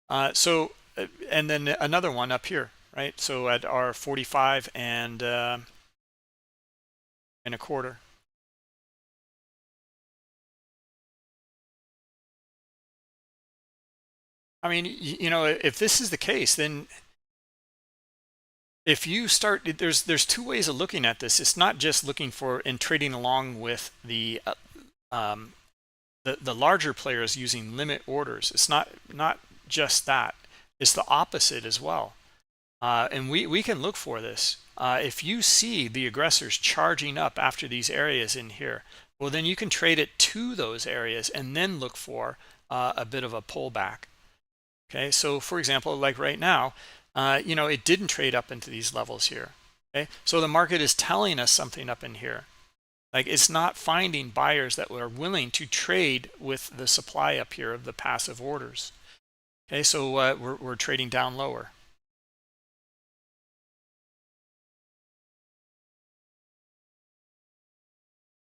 And then another one up here. right? So at our 45 and a quarter. I mean, you know, if this is the case, then if you start, there's two ways of looking at this. It's not just looking for and trading along with um, the larger players using limit orders. It's not just that. It's the opposite as well. And we can look for this. If you see the aggressors charging up after these areas in here, well, then you can trade it to those areas and then look for a bit of a pullback. Okay, so for example, like right now, you know, it didn't trade up into these levels here. Okay, so the market is telling us something up in here. Like it's not finding buyers that are willing to trade with the supply up here of the passive orders. Okay, so we're trading down lower.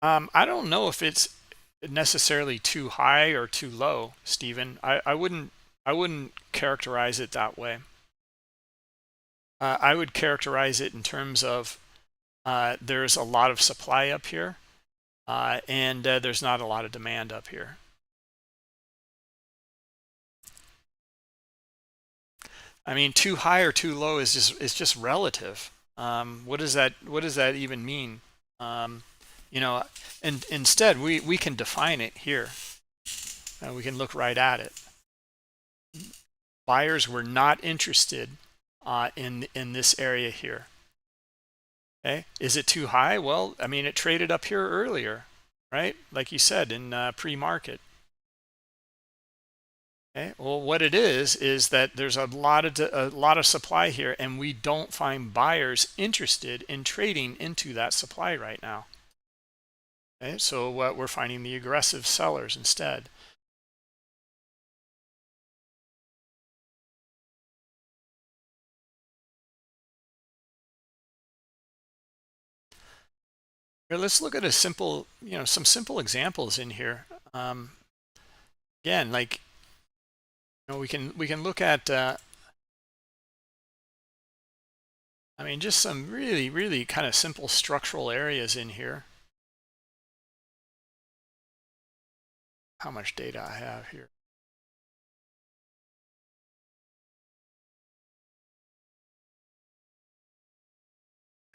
I don't know if it's necessarily too high or too low, Stephen. I wouldn't characterize it that way. I would characterize it in terms of there's a lot of supply up here, and there's not a lot of demand up here. I mean, too high or too low is just relative. What does that even mean? You know, and instead we can define it here. We can look right at it. Buyers were not interested in this area here. Okay, is it too high? Well, I mean, it traded up here earlier, right? Like you said in pre-market. Okay, well, what it is that there's a lot of supply here, and we don't find buyers interested in trading into that supply right now. Okay, so we're finding the aggressive sellers instead. Here, let's look at a simple, you know, some simple examples in here. Again, like, you know, we can look at I mean, just some really kind of simple structural areas in here. How much data I have here.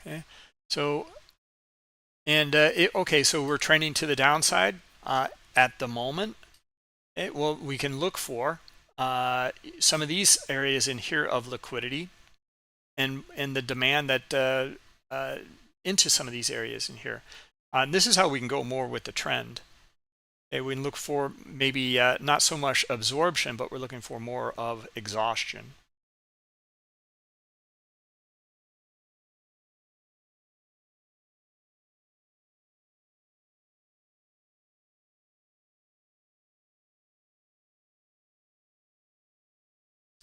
Okay, so and okay, so we're trending to the downside at the moment. Okay, well, we can look for some of these areas in here of liquidity and the demand that into some of these areas in here. And this is how we can go more with the trend. Okay, we can look for maybe not so much absorption, but we're looking for more of exhaustion.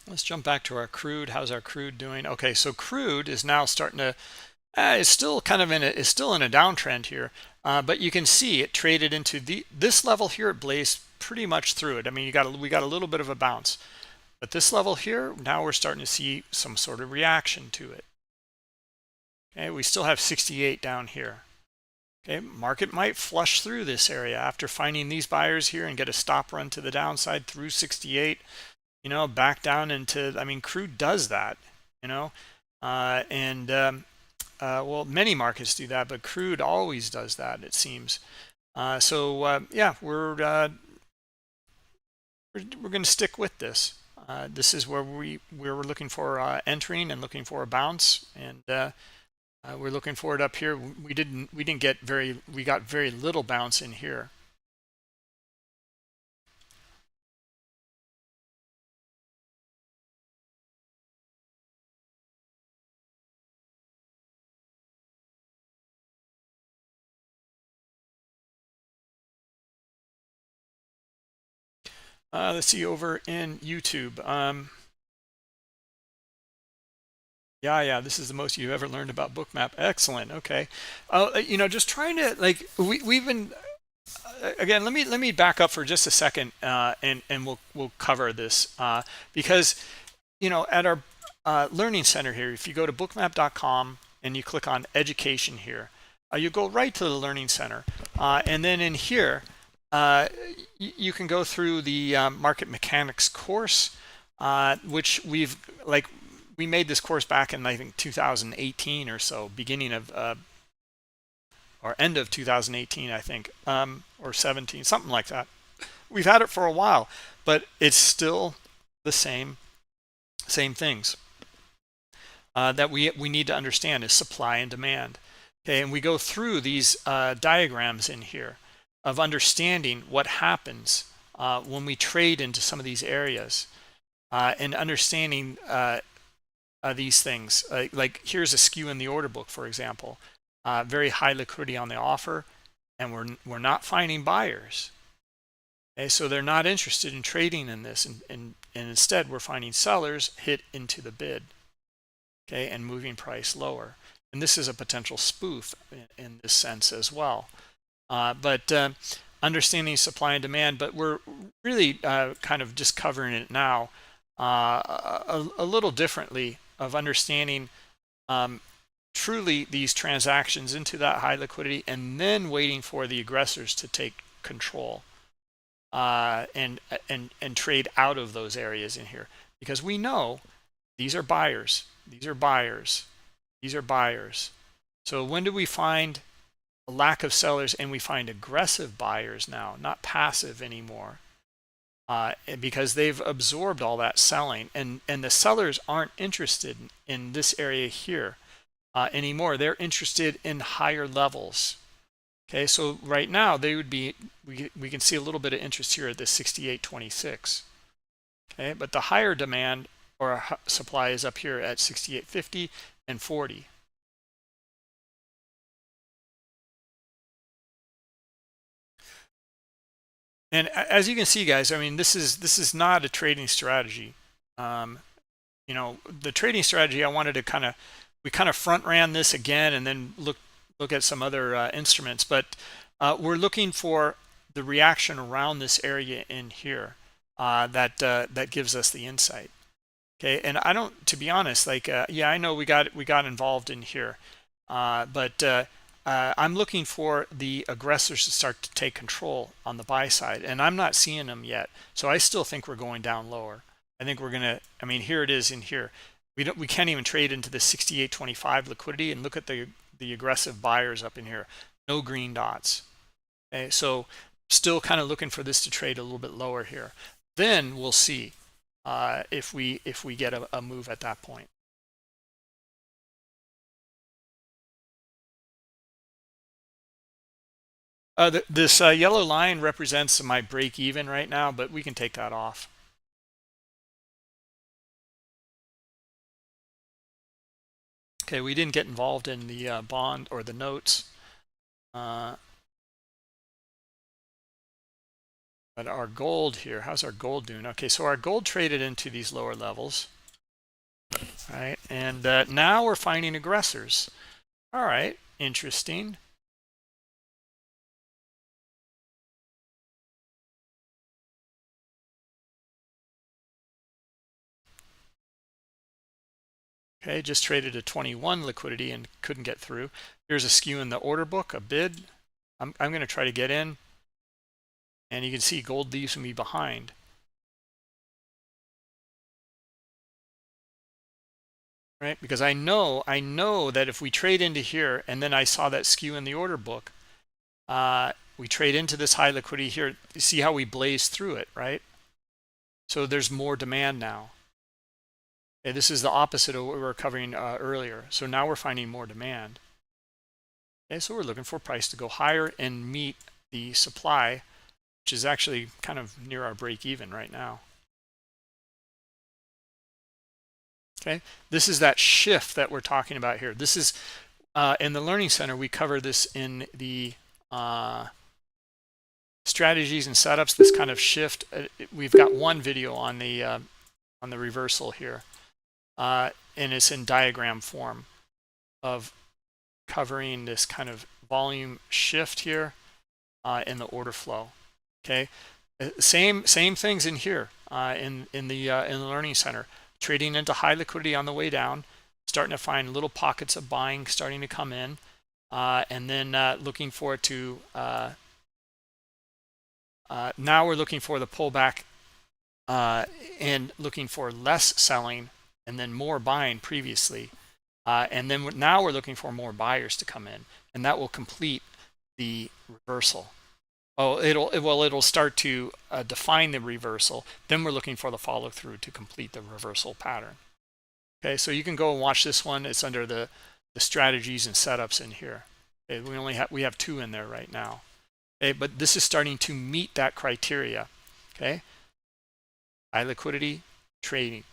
Let's jump back to our crude. How's our crude doing? Okay, so crude is now starting to it's still kind of it's still in a downtrend here, but you can see it traded into this level here. It blazed pretty much through it. I mean, we got a little bit of a bounce, but this level here, now we're starting to see some sort of reaction to it. Okay, we still have 68 down here. Okay, market might flush through this area after finding these buyers here and get a stop run to the downside through 68. You know, back down into, I mean, crude does that, you know, well, many markets do that, but crude always does that, it seems. Yeah, we're going to stick with this. This is where we're looking for entering and looking for a bounce, and we're looking for it up here. We got very little bounce in here. Let's see over in YouTube. Yeah, this is the most you've ever learned about Bookmap. Excellent. Okay. You know, just trying to, like, we've been again. Let me back up for just a second, and we'll cover this because, you know, at our Learning Center here, if you go to bookmap.com and you click on education here, you go right to the Learning Center. And then in here, you can go through the market mechanics course, which we made this course back in, I think, 2018 or so, beginning of or end of 2018, I think, or 17, something like that. We've had it for a while, but it's still the same things that we need to understand is supply and demand. Okay, and we go through these diagrams in here of understanding what happens when we trade into some of these areas, and understanding these things. Like here's a skew in the order book, for example, very high liquidity on the offer, and we're not finding buyers. Okay, so they're not interested in trading in this, and instead we're finding sellers hit into the bid, okay, and moving price lower. And this is a potential spoof in this sense as well. But understanding supply and demand, but we're really kind of just covering it now a little differently, of understanding truly these transactions into that high liquidity, and then waiting for the aggressors to take control and trade out of those areas in here, because we know these are buyers, these are buyers, these are buyers. So when do we find a lack of sellers and we find aggressive buyers now, not passive anymore, because they've absorbed all that selling, and the sellers aren't interested in this area here anymore. They're interested in higher levels. Okay, so right now they would be, we can see a little bit of interest here at this 68.26. Okay, but the higher demand or supply is up here at 68.50 and 40. And as you can see, guys, I mean, this is not a trading strategy. You know, the trading strategy, I wanted to we kind of front ran this again, and then look at some other instruments, but we're looking for the reaction around this area in here that gives us the insight. Okay, and I don't, to be honest, like yeah, I know we got involved in here, but I'm looking for the aggressors to start to take control on the buy side, and I'm not seeing them yet. So I still think we're going down lower. I think we're gonna, I mean, here it is in here. We can't even trade into the 68.25 liquidity, and look at the aggressive buyers up in here. No green dots. Okay, so still kind of looking for this to trade a little bit lower here. Then we'll see if we get a move at that point. This yellow line represents my break even right now, but we can take that off. Okay, we didn't get involved in the bond or the notes. But our gold here, how's our gold doing? Okay, so our gold traded into these lower levels. All right, and now we're finding aggressors. All right, interesting. Okay, just traded a 21 liquidity and couldn't get through. Here's a skew in the order book, a bid. I'm going to try to get in, and you can see gold leaves me behind. Right, because I know that if we trade into here, and then I saw that skew in the order book, we trade into this high liquidity here. You see how we blaze through it, right? So there's more demand now. Okay, this is the opposite of what we were covering earlier. So now we're finding more demand. Okay, so we're looking for price to go higher and meet the supply, which is actually kind of near our break even right now. Okay, this is that shift that we're talking about here. This is in the Learning Center. We cover this in the strategies and setups. This kind of shift. We've got one video on the reversal here, and it's in diagram form of covering this kind of volume shift here in the order flow. Okay, same things in here in the Learning Center. trading into high liquidity on the way down, starting to find little pockets of buying starting to come in, and then looking for it to now we're looking for the pullback and looking for less selling and then more buying previously, and then now we're looking for more buyers to come in, and that will complete the reversal. Oh, it'll start to define the reversal. Then we're looking for the follow through to complete the reversal pattern. Okay, so you can go and watch this one. It's under the strategies and setups in here. Okay, we have 2 in there right now. Okay, but this is starting to meet that criteria. Okay, high liquidity trading,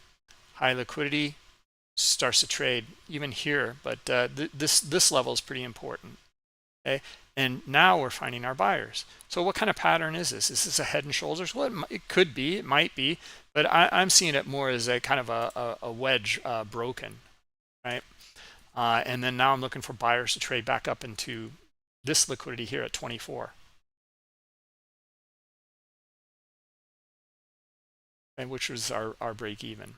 high liquidity starts to trade even here, but this level is pretty important. Okay, and now we're finding our buyers. So what kind of pattern is this? Is this a head and shoulders? Well, it could be, it might be, but I'm seeing it more as a kind of a wedge broken, right? And then now I'm looking for buyers to trade back up into this liquidity here at 24. And which was our break even.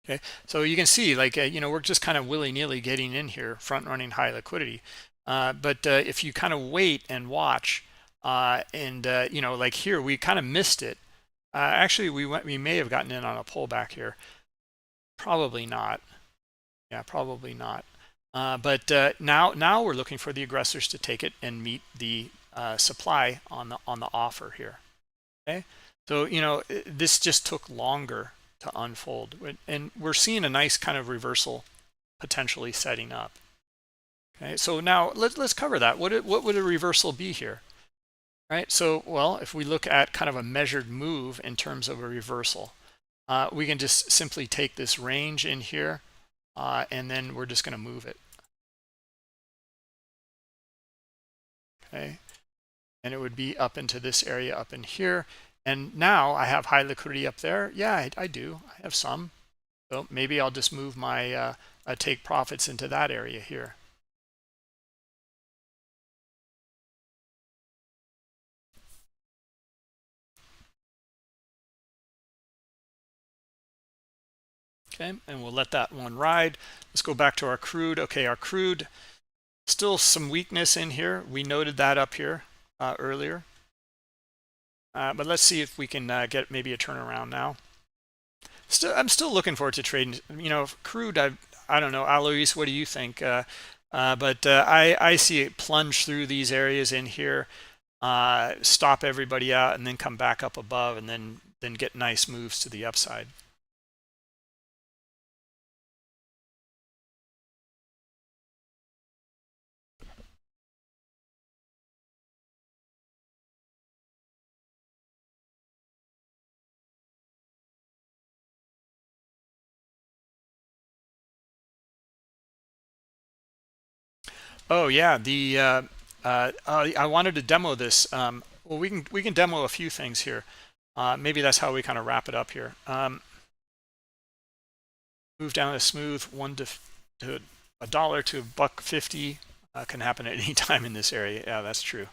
Okay, so you can see, like, we're just kind of willy-nilly getting in here, front running high liquidity. But if you kind of wait and watch, like here, we kind of missed it. Actually, we may have gotten in on a pullback here. Probably not. Yeah, probably not. But now we're looking for the aggressors to take it and meet the supply on the offer here. Okay, so this just took longer to unfold, and we're seeing a nice kind of reversal potentially setting up. Okay, so now let's cover that. What would a reversal be here? Right, so well, if we look at kind of a measured move in terms of a reversal, we can just simply take this range in here, and then we're just going to move it. Okay, and it would be up into this area up in here. And now I have high liquidity up there. Yeah, I do. I have some. So maybe I'll just move my take profits into that area here. Okay, and we'll let that one ride. Let's go back to our crude. Okay, our crude, still some weakness in here. We noted that up here earlier. But let's see if we can get maybe a turnaround now. I'm still looking forward to trading. Crude, I don't know, Alois, what do you think? But I see it plunge through these areas in here, stop everybody out, and then come back up above, and then get nice moves to the upside. Oh yeah, I wanted to demo this. Well, we can demo a few things here. Maybe that's how we kind of wrap it up here. Move down to smooth to $1 to $1.50 can happen at any time in this area. Yeah, that's true.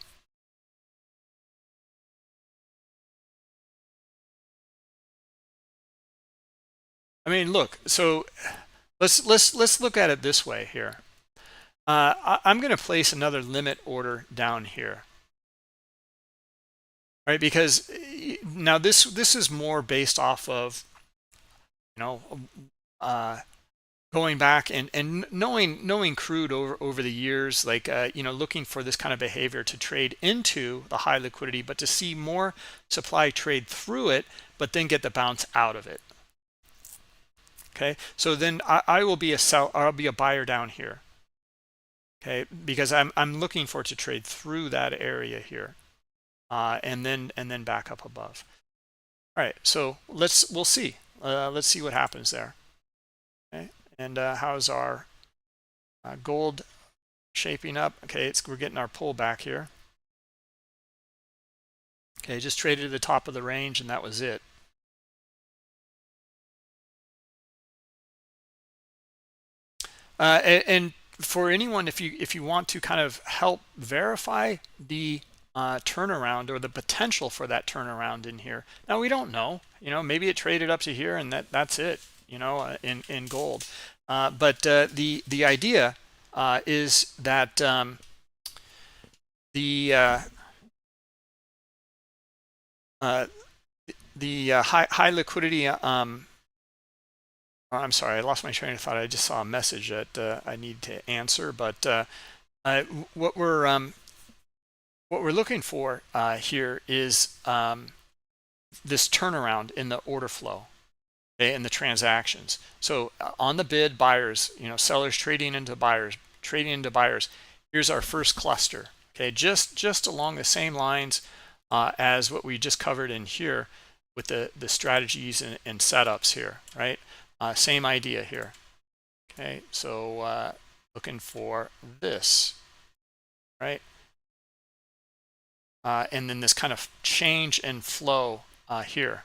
I mean, look. So let's look at it this way here. I'm going to place another limit order down here, right? Because now this is more based off of going back and knowing crude over the years, like looking for this kind of behavior to trade into the high liquidity, but to see more supply trade through it, but then get the bounce out of it. Okay, so then I will be I'll be a buyer down here. Okay, because I'm looking for it to trade through that area here, and then back up above. All right, so we'll see. Let's see what happens there. Okay, and how's our gold shaping up? Okay, we're getting our pullback here. Okay, just traded at the top of the range, and that was it. And for anyone, if you want to kind of help verify the turnaround, or the potential for that turnaround in here. Now we don't know, maybe it traded up to here and that's it, in gold. But the idea is that the high liquidity. I'm sorry, I lost my train of thought. I just saw a message that I need to answer. But what we're looking for here is this turnaround in the order flow, okay, in the transactions. So on the bid, buyers, sellers trading into buyers, trading into buyers. Here's our first cluster. Okay, just along the same lines as what we just covered in here with the strategies and setups here, right? Same idea here. Okay, so looking for this, right? And then this kind of change and flow here.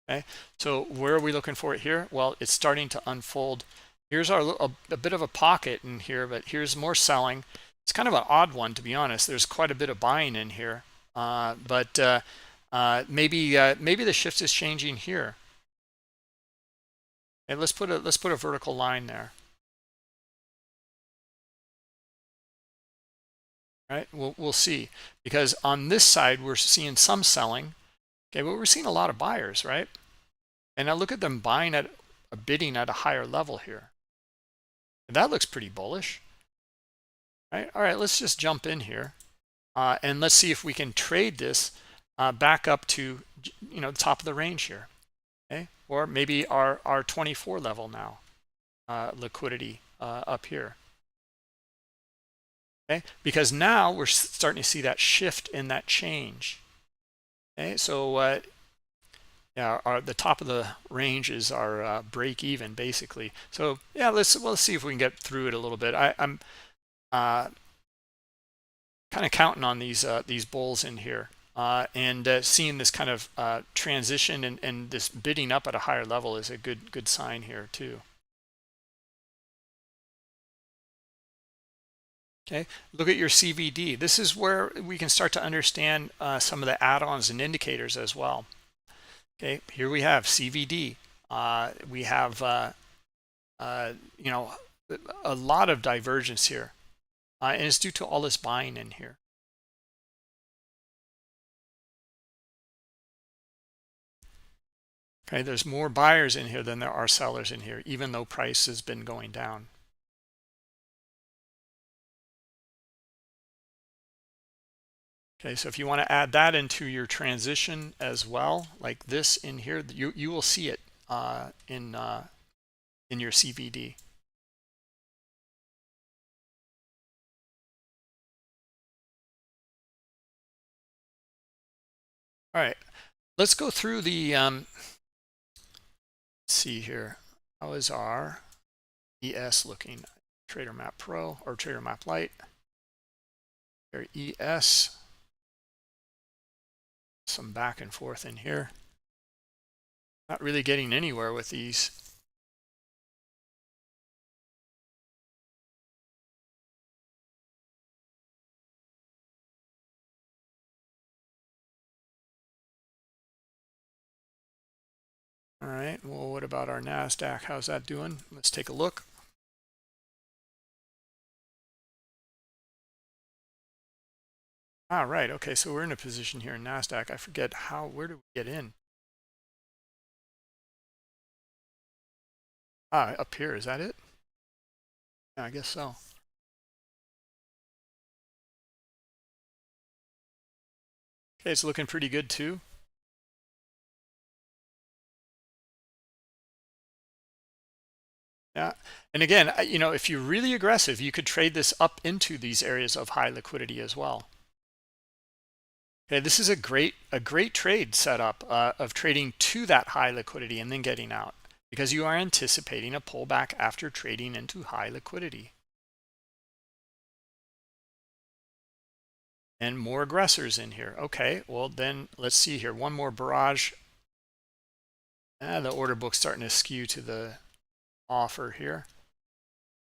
Okay, so where are we looking for it here? Well, it's starting to unfold. Here's a bit of a pocket in here, but here's more selling. It's kind of an odd one, to be honest. There's quite a bit of buying in here, but maybe the shift is changing here. And let's put a vertical line there. Right, we'll see, because on this side we're seeing some selling, okay, but we're seeing a lot of buyers, right? And now look at them buying at bidding at a higher level here. And that looks pretty bullish, right? All right, let's just jump in here and let's see if we can trade this back up to the top of the range here, okay? Or maybe our 24 level now, liquidity up here. Okay, because now we're starting to see that shift in that change. Okay, so yeah, the top of the range is our break even, basically. So yeah, let's see if we can get through it a little bit. I'm kind of counting on these bulls in here and seeing this kind of transition and this bidding up at a higher level is a good sign here too. Okay, look at your CVD. This is where we can start to understand some of the add-ons and indicators as well. Okay, here we have CVD. We have a lot of divergence here, and it's due to all this buying in here. Okay, there's more buyers in here than there are sellers in here, even though price has been going down. Okay, so if you want to add that into your transition as well, like this in here, you will see it in your CVD. All right, let's go through the let's see here. How is our ES looking? Trader Map Pro or Trader Map Lite. There, ES. Some back and forth in here. Not really getting anywhere with these. All right, well, what about our NASDAQ? How's that doing? Let's take a look. Ah, right, okay, so we're in a position here in NASDAQ. I forget where do we get in? Ah, up here, is that it? Yeah, I guess so. Okay, it's looking pretty good too. Yeah, and again, if you're really aggressive, you could trade this up into these areas of high liquidity as well. Okay, this is a great trade setup of trading to that high liquidity and then getting out, because you are anticipating a pullback after trading into high liquidity. And more aggressors in here. Okay, well then let's see here. One more barrage. The order book's starting to skew to the offer here.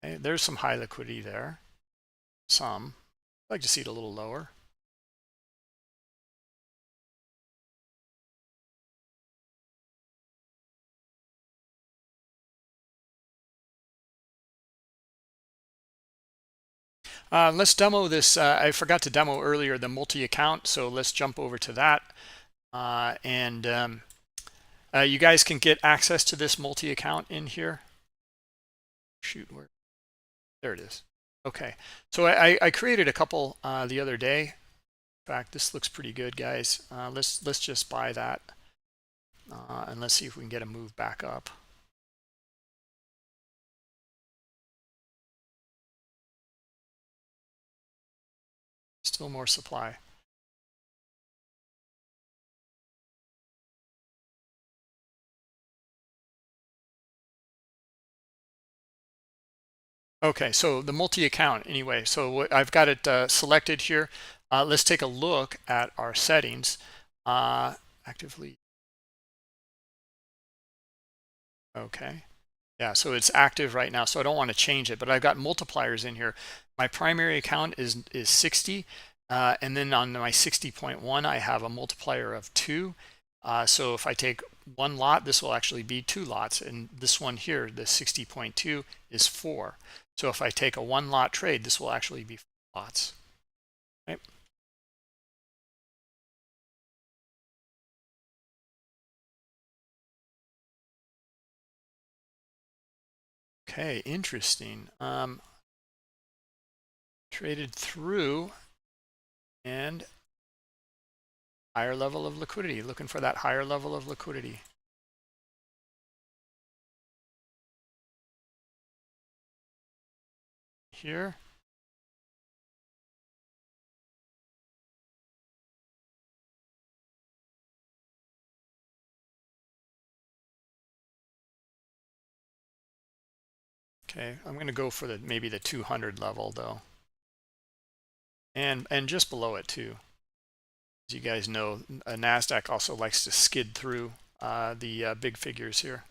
Okay, there's some high liquidity there. Some. I'd like to see it a little lower. Let's demo this. I forgot to demo earlier the multi-account, so let's jump over to that. You guys can get access to this multi-account in here. Shoot, there it is. Okay, so I created a couple the other day. In fact, this looks pretty good, guys. Let's just buy that, and let's see if we can get a move back up. Still more supply. Okay, so the multi-account anyway. So I've got it selected here. Let's take a look at our settings. Actively. Okay. Yeah, so it's active right now, so I don't want to change it, but I've got multipliers in here. My primary account is 60, and then on my 60.1, I have a multiplier of 2. So if I take one lot, this will actually be 2 lots, and this one here, the 60.2, is 4. So if I take a 1 lot trade, this will actually be 4 lots. Right? Okay, interesting. Traded through and higher level of liquidity, looking for that higher level of liquidity. Here. Okay, I'm going to go for maybe the 200 level though, and just below it too. As you guys know, NASDAQ also likes to skid through the big figures here.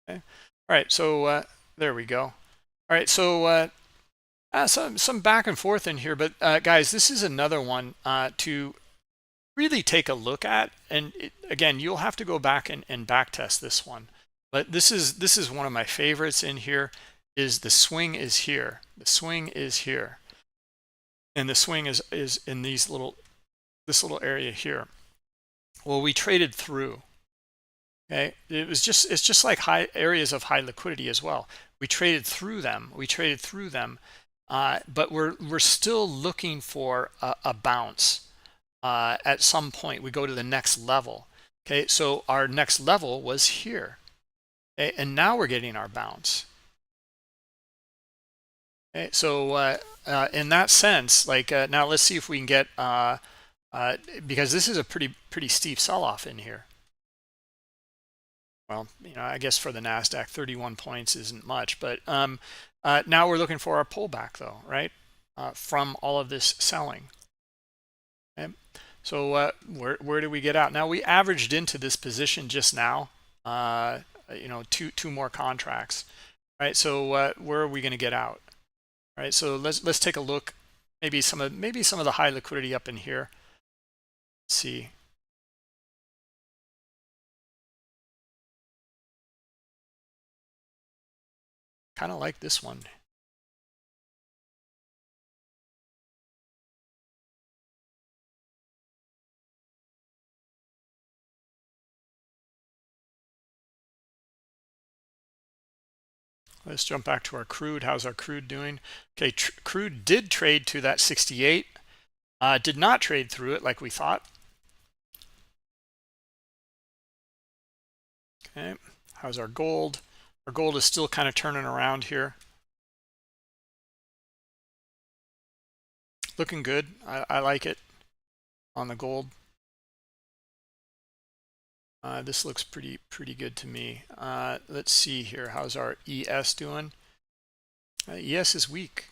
Okay. All right, so there we go. All right, so some back and forth in here, but guys, this is another one to really take a look at. And again, you'll have to go back and back test this one. But this is one of my favorites in here. Is the swing is here. The swing is here, and the swing is in this little area here. Well, we traded through. Okay, it's just like high areas of high liquidity as well. We traded through them. But we're still looking for a bounce. At some point, we go to the next level. Okay, so our next level was here, okay, and now we're getting our bounce. Okay, so in that sense, like now let's see if we can get because this is a pretty steep sell-off in here. Well, I guess for the NASDAQ, 31 points isn't much, but now we're looking for our pullback though, right? From all of this selling. Okay. So where do we get out? Now we averaged into this position just now, two more contracts, right? So where are we going to get out? All right, so let's take a look. Maybe some of the high liquidity up in here. Let's see. Kind of like this one. Let's jump back to our crude. How's our crude doing? Okay, crude did trade to that 68. Did not trade through it like we thought. Okay, how's our gold? Our gold is still kind of turning around here. Looking good. I like it on the gold. This looks pretty good to me. Let's see here. How's our ES doing? ES is weak.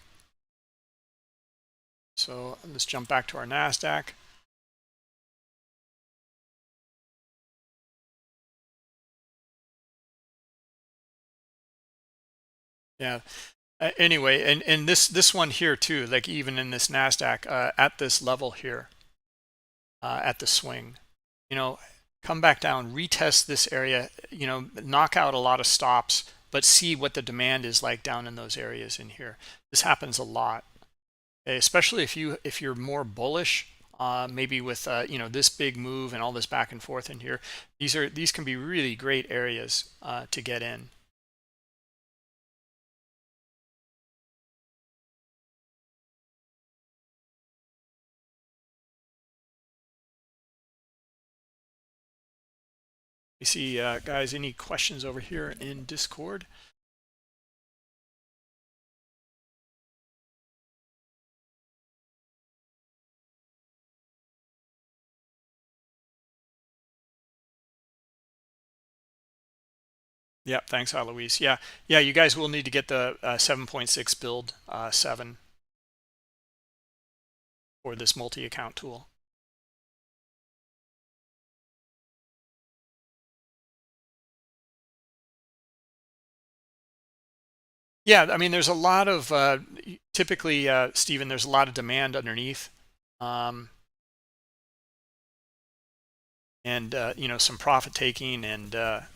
So let's jump back to our NASDAQ. Yeah. Anyway, and this one here too, like even in this NASDAQ at this level here, at the swing, you know, come back down, retest this area, knock out a lot of stops, but see what the demand is like down in those areas in here. This happens a lot, okay? Especially if you're more bullish, maybe with this big move and all this back and forth in here. These can be really great areas to get in. You see, guys, any questions over here in Discord? Yeah, thanks, Eloise. Yeah, you guys will need to get the 7.6 build 7 for this multi-account tool. Yeah, I mean, there's a lot of typically, Stephen, there's a lot of demand underneath, and some profit taking, and a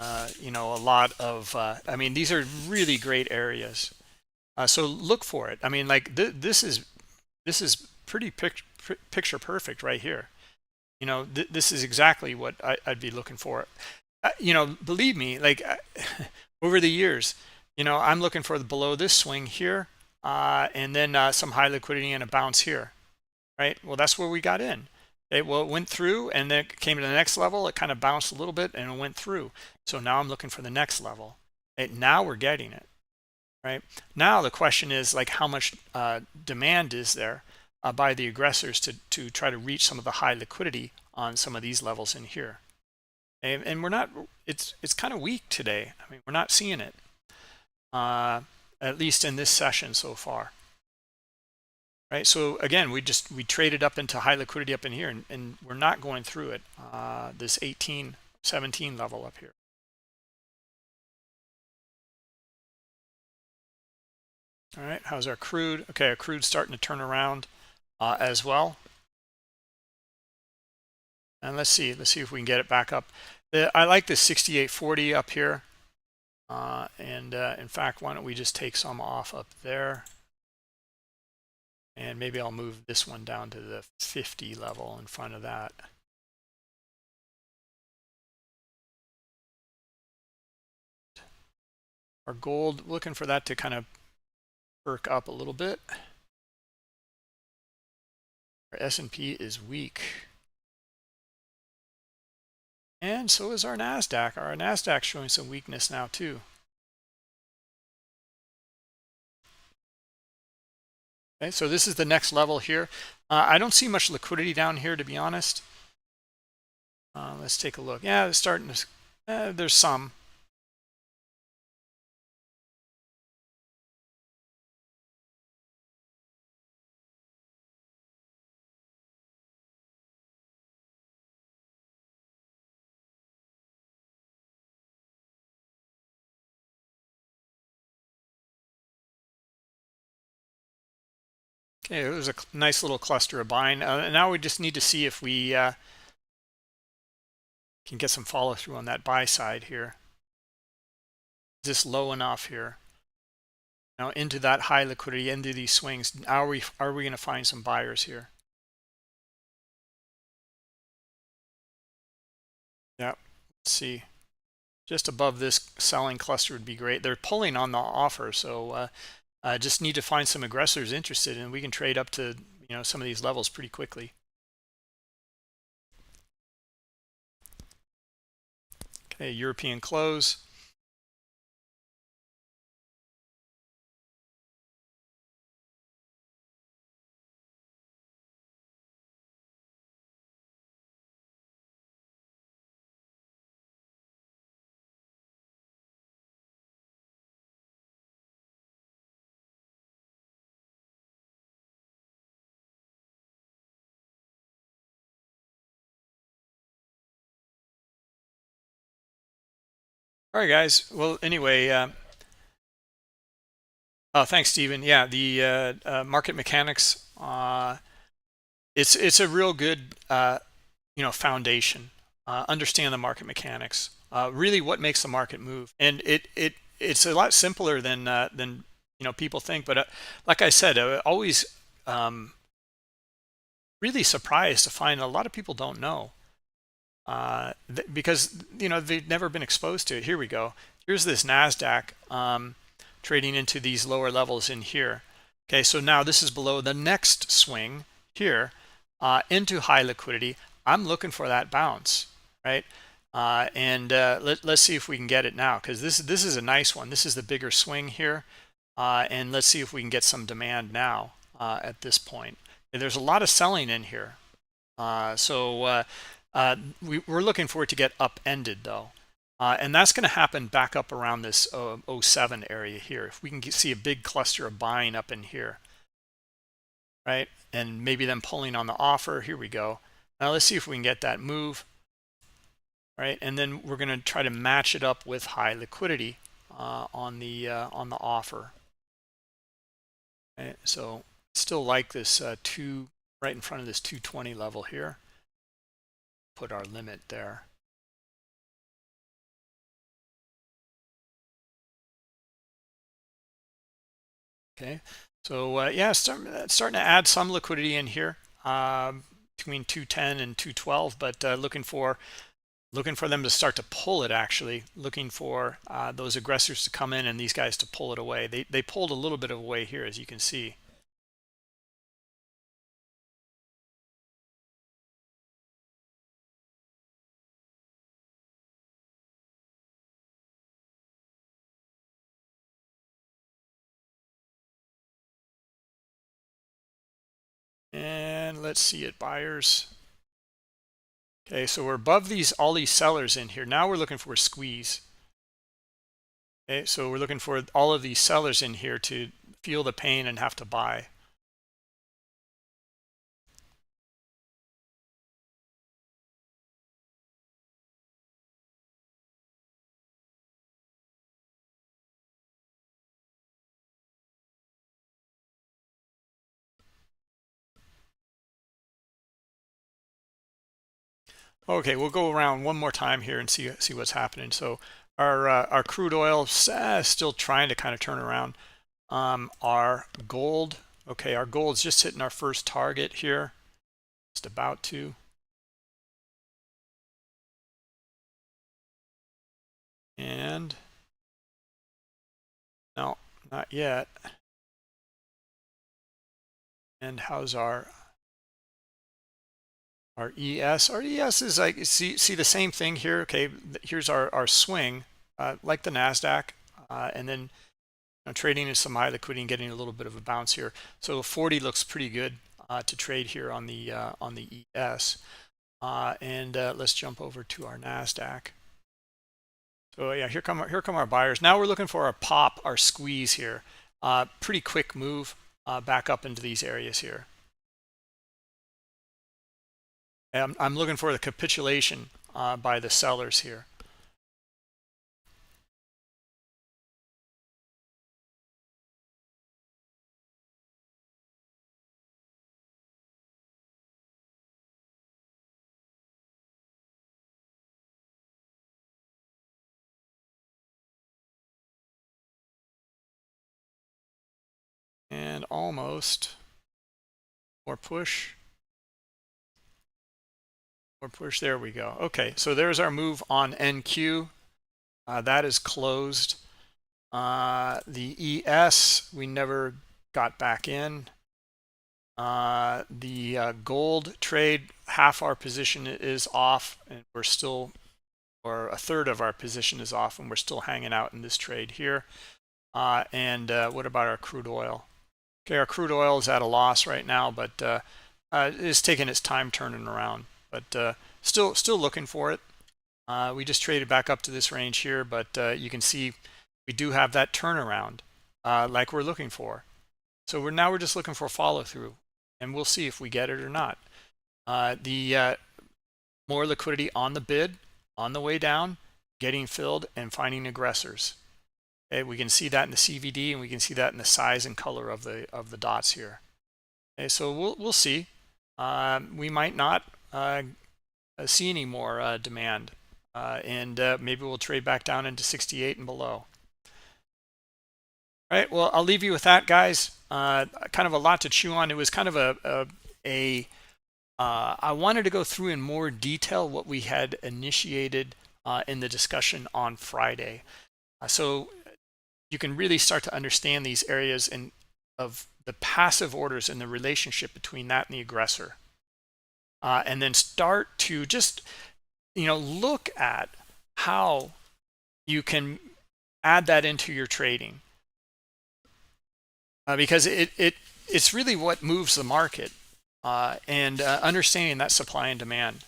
lot of. I mean, these are really great areas. So look for it. I mean, like this is pretty picture perfect right here. This is exactly what I'd be looking for. Believe me, like over the years, I'm looking for the below this swing here, and then some high liquidity and a bounce here, right? Well, that's where we got in. It went through, and then it came to the next level. It kind of bounced a little bit, and it went through. So now I'm looking for the next level. Now we're getting it, right? Now the question is, like, how much demand is there by the aggressors to try to reach some of the high liquidity on some of these levels in here? And we're not. It's kind of weak today. I mean, we're not seeing it, at least in this session so far. Right, so again, we traded up into high liquidity up in here, and we're not going through it. This 18, 17 level up here. All right, how's our crude? Okay, our crude's starting to turn around as well. And let's see if we can get it back up. I like this 68.40 up here. And in fact, why don't we just take some off up there? And maybe I'll move this one down to the 50 level in front of that. Our gold, looking for that to kind of perk up a little bit. Our S&P is weak. And so is our NASDAQ. Our NASDAQ showing some weakness now too. Okay, so this is the next level here. I don't see much liquidity down here, to be honest. Let's take a look. Yeah, it's starting to, there's some. Okay, it was a nice little cluster of buying. Now we just need to see if we can get some follow through on that buy side here. Is this low enough here? Now into that high liquidity, into these swings. Are we going to find some buyers here? Yeah, let's see. Just above this selling cluster would be great. They're pulling on the offer, so just need to find some aggressors interested, and we can trade up to some of these levels pretty quickly. Okay, European close. All right, guys. Well, anyway, oh, thanks, Stephen. Yeah, the market mechanics. It's a real good foundation, understand the market mechanics, really what makes the market move. And it's a lot simpler than people think. But like I said, always really surprised to find a lot of people don't know, because they've never been exposed to it. Here we go. Here's this NASDAQ trading into these lower levels in here. Okay, so now this is below the next swing here into high liquidity. I'm looking for that bounce, right? Let's see if we can get it now, because this is a nice one. This is the bigger swing here, and let's see if we can get some demand now at this point. And there's a lot of selling in here, so we're looking for it to get upended though, and that's going to happen back up around this 07 area here. If we can see a big cluster of buying up in here, right, and maybe them pulling on the offer. Here we go. Now let's see if we can get that move, right, and then we're going to try to match it up with high liquidity on the offer. Right, so still like this two right in front of this 220 level here. Put our limit there. Okay, so yeah, starting to add some liquidity in here between 210 and 212, but looking for them to start to pull it. Actually, looking for those aggressors to come in and these guys to pull it away. They pulled a little bit of away here, as you can see. And let's see it, buyers. Okay, so we're above all these sellers in here. Now we're looking for a squeeze. Okay, so we're looking for all of these sellers in here to feel the pain and have to buy. Okay, we'll go around one more time here and see what's happening. So our crude oil still trying to kind of turn around. Our gold, okay, our gold's just hitting our first target here, just about to. And no, not yet. And how's our ES? Our ES is like, see the same thing here. Okay, here's our swing, like the NASDAQ, and then trading in some high liquidity and getting a little bit of a bounce here. So 40 looks pretty good to trade here on the ES. Let's jump over to our NASDAQ. So yeah, here come our buyers. Now we're looking for our pop, our squeeze here. Pretty quick move back up into these areas here. I'm looking for the capitulation by the sellers here. And almost more push. More push. There we go. Okay, so there's our move on NQ. That is closed. The ES, we never got back in. The gold trade, half our position is off, and we're still, or a third of our position is off, and we're still hanging out in this trade here. What about our crude oil? Okay, our crude oil is at a loss right now, but it's taking its time turning around. But still looking for it. We just traded back up to this range here, but you can see we do have that turnaround like we're looking for. So we're just looking for follow through, and we'll see if we get it or not. The more liquidity on the bid on the way down, getting filled and finding aggressors. Okay, we can see that in the CVD, and we can see that in the size and color of the dots here. Okay, so we'll see. We might not see any more demand, and maybe we'll trade back down into 68 and below. All right, well, I'll leave you with that, guys. Kind of a lot to chew on. It was kind of I wanted to go through in more detail what we had initiated in the discussion on Friday. So you can really start to understand these areas of the passive orders and the relationship between that and the aggressor. And then start to just, look at how you can add that into your trading. Because it's really what moves the market, and understanding that supply and demand.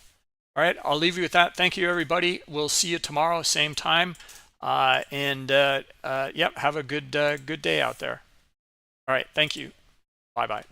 All right, I'll leave you with that. Thank you, everybody. We'll see you tomorrow, same time. Yep, have a good day out there. All right, thank you. Bye-bye.